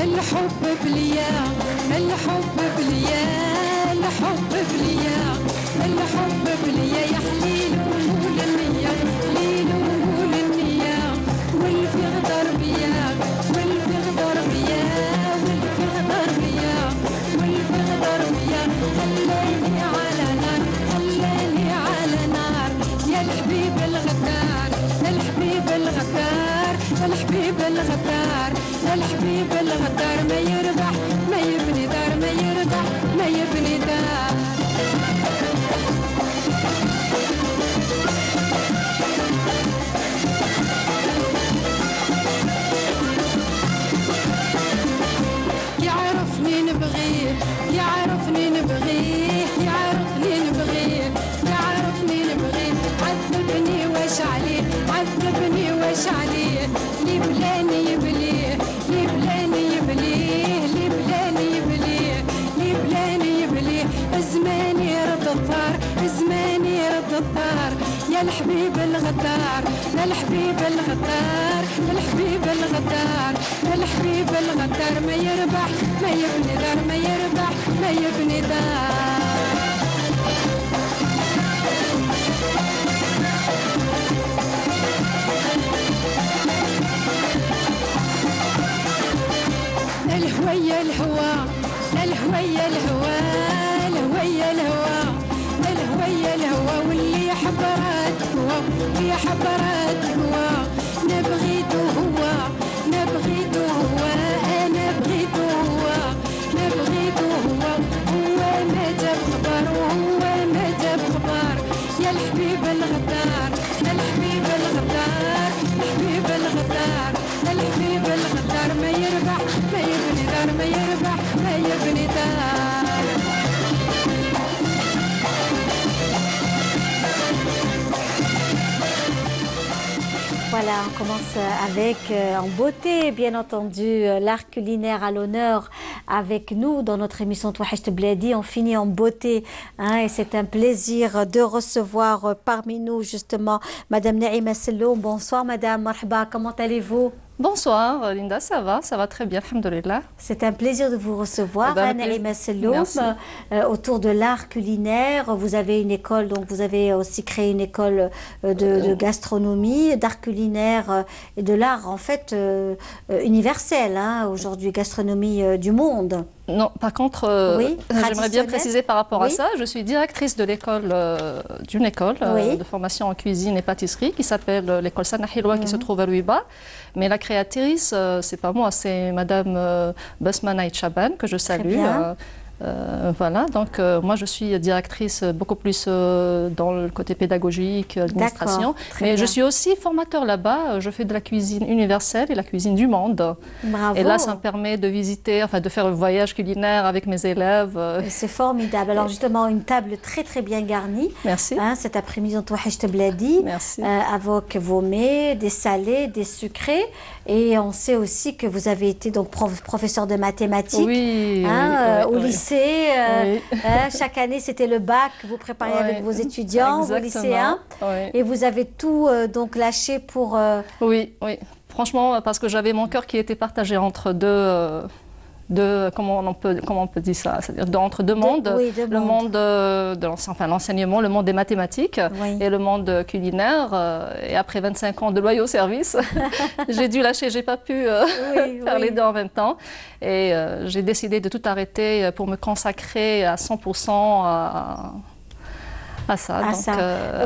الحب بليا الحب بليا الحب بليا الحب بليا يا حليل ونقول النية حليل ونقول النية والفي غدر بيا والفي غدر بيا والفي غدر بيا والفي غدر بيا خلاني على نار خلاني على نار يا الحبيب الغدار الحبيب الغدار الحبيب الغدار الحبيب الغدار ما يربح ما يبني دار ما يربح ما يبني دار يعرفني نبغيه يعرفني نبغيه يعرفني نبغيه يعرفني نبغيه عذبني واش عليه عذبني واش عليه لي بلاني يبليه لي بلاني يبليه لي بلاني يبليه لي بلاني يبليه زماني رد الدار زماني رد الدار يا الغدار الحبيب الغدار الحبيب الغدار الحبيب الغدار ما يربح ما يبني دار ما يربح ما يبني دار الهوية الهوى الهوية الهوى الهوية الهوى الهوية الهوى واللي حبرات هو اللي حبرات هو نبغيته هو نبغيته هو أنا بغيته هو نبغيته هو هو ما جاب خبر وهو ما جاب خبر يا الحبيب الغدار الحبيب الغدار الحبيب الغدار الحبيب الغدار ما يربح ما يبني دار ما يربح ما يبني دار Voilà, on commence avec en beauté, bien entendu, l'art culinaire à l'honneur avec nous dans notre émission Touhacht Bladi. On finit en beauté et c'est un plaisir de recevoir parmi nous justement Madame Naïma Selloum. Bonsoir Madame, marhaba, comment allez-vous? Bonsoir Linda, ça va très bien, alhamdoulilah. C'est un plaisir de vous recevoir, Naïma Selloum, autour de l'art culinaire. Vous avez une école, donc vous avez aussi créé une école de gastronomie, d'art culinaire et de l'art en fait universel, aujourd'hui, gastronomie du monde. Non, par contre, oui, j'aimerais bien préciser par rapport à ça, je suis directrice de l'école, d'une école de formation en cuisine et pâtisserie qui s'appelle l'école Sanahilwa qui se trouve à Louiba. Mais la créatrice, c'est pas moi, c'est Madame Basma Naïd Chaban que je salue. Voilà, donc moi je suis directrice beaucoup plus dans le côté pédagogique, administration, mais je suis aussi formateur là-bas, je fais de la cuisine universelle et la cuisine du monde. Bravo. Et là ça me permet de visiter, enfin de faire un voyage culinaire avec mes élèves. C'est formidable, alors justement une table très très bien garnie. Merci. Cet après-midi en Touhacht Bladi. Merci. Avec vos mets, des salés, des sucrés, et on sait aussi que vous avez été donc professeur de mathématiques au lycée. Chaque année, c'était le bac, vous prépariez avec vos étudiants, vos lycéens, et vous avez tout donc lâché pour... Oui, franchement, parce que j'avais mon cœur qui était partagé entre comment on peut dire ça, c'est-à-dire entre deux mondes, le monde de l'enseignement, le monde des mathématiques et le monde culinaire. Et après 25 ans de loyaux service, j'ai dû lâcher, j'ai pas pu faire les deux en même temps. Et j'ai décidé de tout arrêter pour me consacrer à 100% à ça.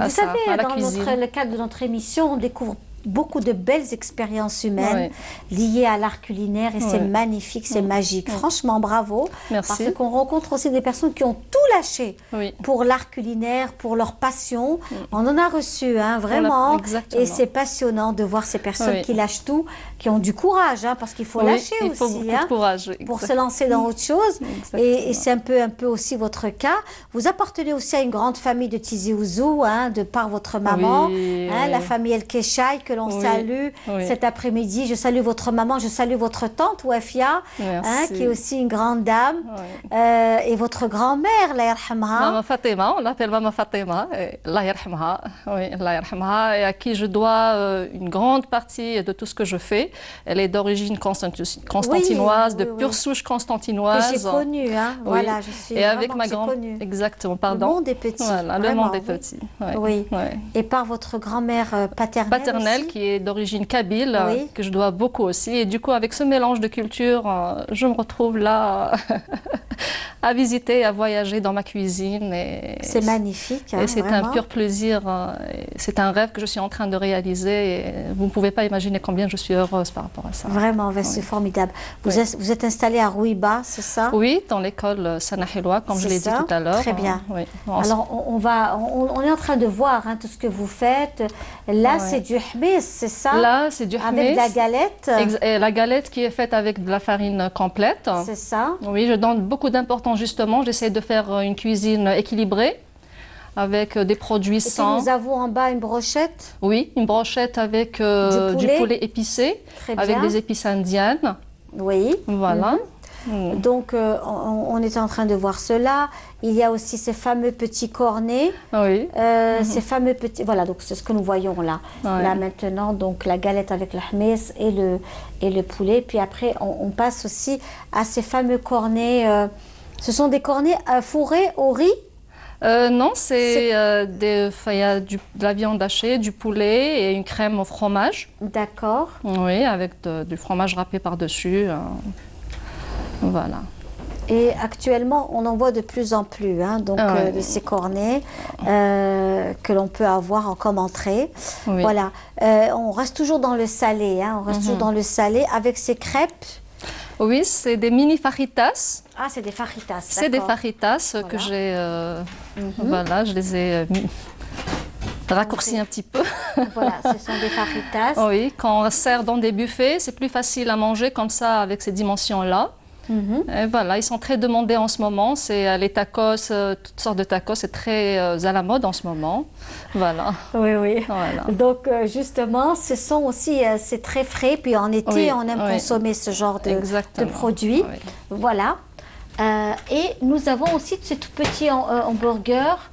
Vous savez, dans le cadre de notre émission, on découvre beaucoup de belles expériences humaines liées à l'art culinaire et c'est magnifique, c'est magique. Franchement, bravo. Merci. Parce qu'on rencontre aussi des personnes qui ont tout lâché pour l'art culinaire, pour leur passion. On en a reçu, vraiment. Et c'est passionnant de voir ces personnes qui lâchent tout, qui ont du courage, parce qu'il faut lâcher aussi. Il faut beaucoup de courage. Pour se lancer dans autre chose. Et c'est un peu aussi votre cas. Vous appartenez aussi à une grande famille de Tizi Ouzou, de par votre maman, la famille El Keshaï, que l'on salue cet après-midi. Je salue votre maman, je salue votre tante Wafia, qui est aussi une grande dame, et votre grand-mère, la yarhamha. Maman Fatima, on l'appelle Maman Fatima, la yarhamha, la yarhamha, et à qui je dois une grande partie de tout ce que je fais. Elle est d'origine constantinoise, de pure souche constantinoise. Que j'ai connue, voilà, je suis et avec ma grand... Exactement, pardon. Le monde est petit. Voilà, le monde est petit. Et par votre grand-mère paternelle qui est d'origine kabyle, que je dois beaucoup aussi. Et du coup, avec ce mélange de cultures, je me retrouve là à visiter, à voyager dans ma cuisine. C'est magnifique. Et c'est un pur plaisir. C'est un rêve que je suis en train de réaliser. Et vous ne pouvez pas imaginer combien je suis heureuse par rapport à ça. Vraiment, c'est formidable. Vous êtes installée à Rouiba, c'est ça? Oui, dans l'école Sanahilwa, comme je l'ai dit tout à l'heure. Très bien. Alors, on est en train de voir tout ce que vous faites. Là, c'est du hmis, c'est ça? Là, c'est du hmis. Avec de la galette. Et la galette qui est faite avec de la farine complète. C'est ça. Oui, je donne beaucoup d'importance justement. J'essaie de faire une cuisine équilibrée avec des produits sains. Nous avons en bas une brochette. Oui, une brochette avec du poulet épicé, avec des épices indiennes. Oui. Voilà. Donc, on est en train de voir cela. Il y a aussi ces fameux petits cornets. Oui. Ces fameux petits... Voilà, donc c'est ce que nous voyons là. Là maintenant, donc la galette avec le hmes et le poulet. Puis après, on passe aussi à ces fameux cornets. Ce sont des cornets fourrés au riz? Non, il y a de la viande hachée, du poulet et une crème au fromage. D'accord. Oui, avec du fromage râpé par-dessus. Voilà. Et actuellement, on en voit de plus en plus donc, de ces cornets que l'on peut avoir comme entrée. Oui. Voilà. On reste toujours dans le salé, on reste toujours dans le salé avec ces crêpes. Oui, c'est des mini fajitas. Ah, c'est des fajitas. C'est des fajitas que j'ai. Voilà, je les ai raccourcis un petit peu. Voilà, ce sont des fajitas. Oui, quand on sert dans des buffets, c'est plus facile à manger comme ça avec ces dimensions-là. Et voilà, ils sont très demandés en ce moment. C'est les tacos, toutes sortes de tacos, c'est très à la mode en ce moment. Voilà. Oui, oui. Voilà. Donc justement, ce sont aussi, c'est très frais. Puis en été, on aime consommer ce genre de produits. Oui. Voilà. Et nous avons aussi ces tout petits hamburgers.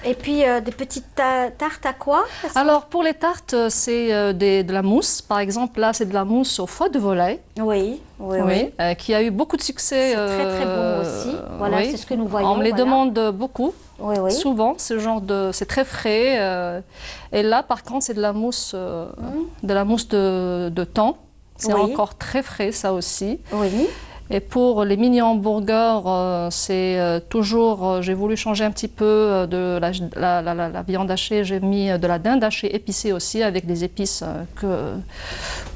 Et puis des petites tartes à quoi? Alors pour les tartes, c'est de la mousse. Par exemple, là, c'est de la mousse au foie de volaille. Oui. Qui a eu beaucoup de succès. C'est très très bon aussi. Voilà, c'est ce que nous voyons. On me les demande beaucoup. Oui. Souvent, c'est très frais. Et là, par contre, c'est de la mousse, de thon. C'est encore très frais, ça aussi. Oui. Et pour les mini hamburgers, c'est toujours, j'ai voulu changer un petit peu de la viande hachée. J'ai mis de la dinde hachée épicée aussi avec des épices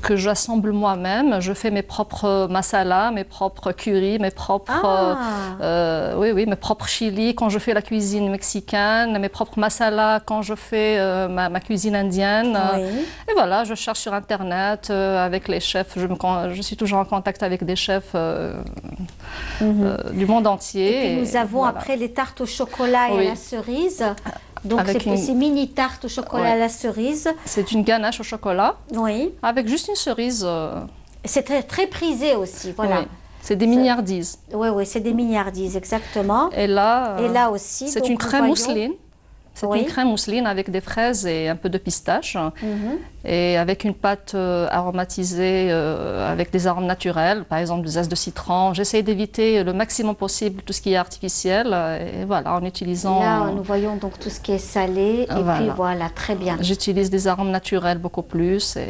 que j'assemble moi-même. Je fais mes propres masala, mes propres curry, mes propres, mes propres chili quand je fais la cuisine mexicaine, mes propres masala quand je fais ma cuisine indienne. Et voilà, je cherche sur Internet avec les chefs. Je suis toujours en contact avec des chefs du monde entier. Et puis nous avons après les tartes au chocolat et à la cerise. Donc ces mini tartes au chocolat à la cerise. C'est une ganache au chocolat. Oui. Avec juste une cerise. C'est très, très prisé aussi, voilà. Oui. C'est des mignardises. Oui, c'est des mignardises, exactement. Et là aussi, c'est une crème mousseline. C'est une crème mousseline avec des fraises et un peu de pistache. Et avec une pâte aromatisée avec des arômes naturels, par exemple des zestes de citron. J'essaie d'éviter le maximum possible tout ce qui est artificiel. Et voilà, en utilisant... Là, nous voyons donc tout ce qui est salé. Et puis voilà, très bien. J'utilise des arômes naturels beaucoup plus. Et...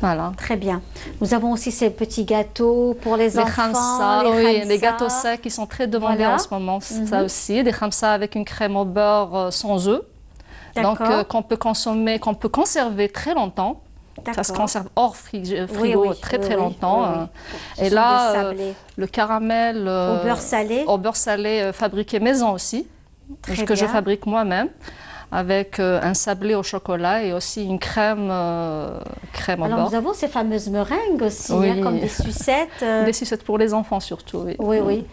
Voilà. Très bien. Nous avons aussi ces petits gâteaux pour les enfants. Khamsa, les gâteaux secs qui sont très demandés en ce moment. Ça aussi, des khamsa avec une crème au beurre sans œufs. Donc qu'on peut consommer, qu'on peut conserver très longtemps. Ça se conserve hors frigo très longtemps. Et là, le caramel au beurre salé fabriqué maison aussi, que je fabrique moi-même, avec un sablé au chocolat et aussi une crème au beurre. Alors nous avons ces fameuses meringues aussi, comme des sucettes. Des sucettes pour les enfants surtout, oui. Oui.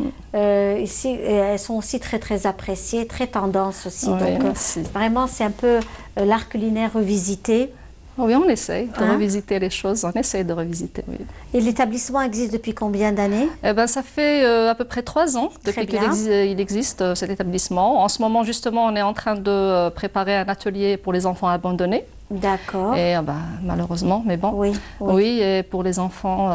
Ici, elles sont aussi très très appréciées, très tendance aussi. Donc vraiment, c'est un peu l'art culinaire revisité. Oui, on essaye de revisiter les choses, on essaye de revisiter, oui. Et l'établissement existe depuis combien d'années? Ça fait à peu près 3 ans depuis qu'il existe cet établissement. En ce moment, justement, on est en train de préparer un atelier pour les enfants abandonnés. D'accord. Et malheureusement, mais bon. Oui, et pour les enfants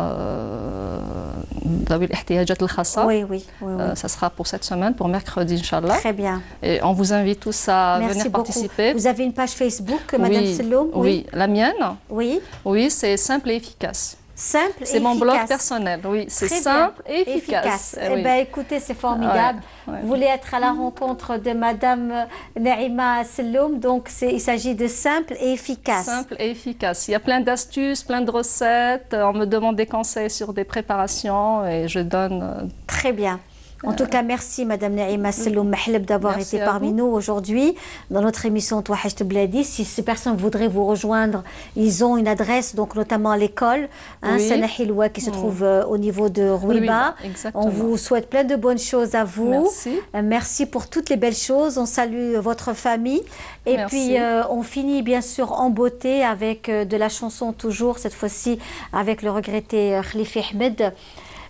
ça sera pour cette semaine, pour mercredi, Inch'Allah. Très bien. Et on vous invite tous à venir participer. Vous avez une page Facebook, Madame Selloum? Oui, la mienne. Oui. Oui, c'est simple et efficace. Simple et efficace. C'est mon blog personnel, oui, c'est simple et efficace. Eh bien, écoutez, c'est formidable. Vous voulez être à la rencontre de Madame Naïma Selloum, donc il s'agit de simple et efficace. Simple et efficace. Il y a plein d'astuces, plein de recettes. On me demande des conseils sur des préparations et je donne... Très bien. En tout cas, merci Madame Naïma Selloum Mahleb d'avoir été parmi nous aujourd'hui dans notre émission Touachecht Bladi. Si ces personnes voudraient vous rejoindre, ils ont une adresse, donc notamment à l'école, Sana Hilwa, qui se trouve au niveau de Rouiba. On vous souhaite plein de bonnes choses à vous. Merci. Merci pour toutes les belles choses. On salue votre famille. Et puis, on finit bien sûr en beauté avec de la chanson toujours, cette fois-ci avec le regretté Khalifi Ahmed.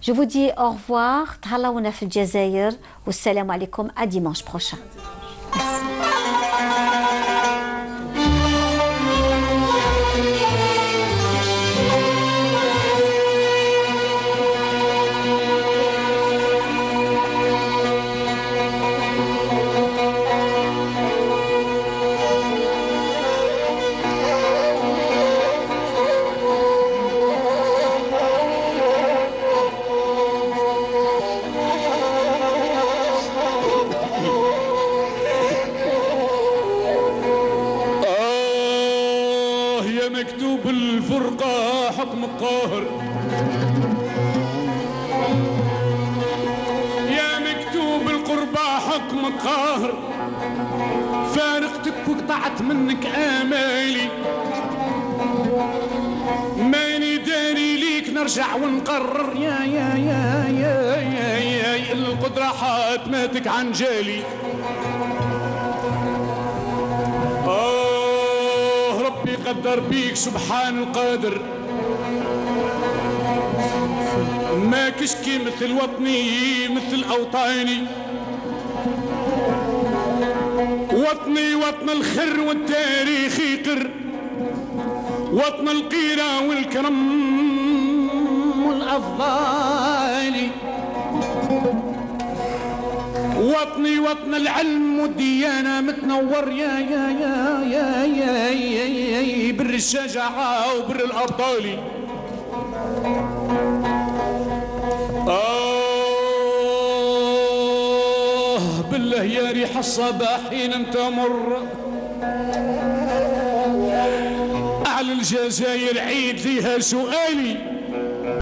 Je vous dis au revoir. Tahalaouna fil Jazair. Wassalamu alaikum. À dimanche prochain. القهر يا مكتوب القربى حكم القهر فارقتك وقطعت منك آمالي ماني داري ليك نرجع ونقرر يا القدرة حاتماتك عن جالي ربي قدر بيك سبحان القادر ما كشكي مثل وطني مثل أوطاني وطني وطن الخر والتاريخ يقر وطن القيرة والكرم والأفضال وطني وطن العلم والديانة متنور يا بر الشجاعة وبر الأبطال بالله يا ريح الصباح حين تمر أعلى الجزائر عيد فيها سؤالي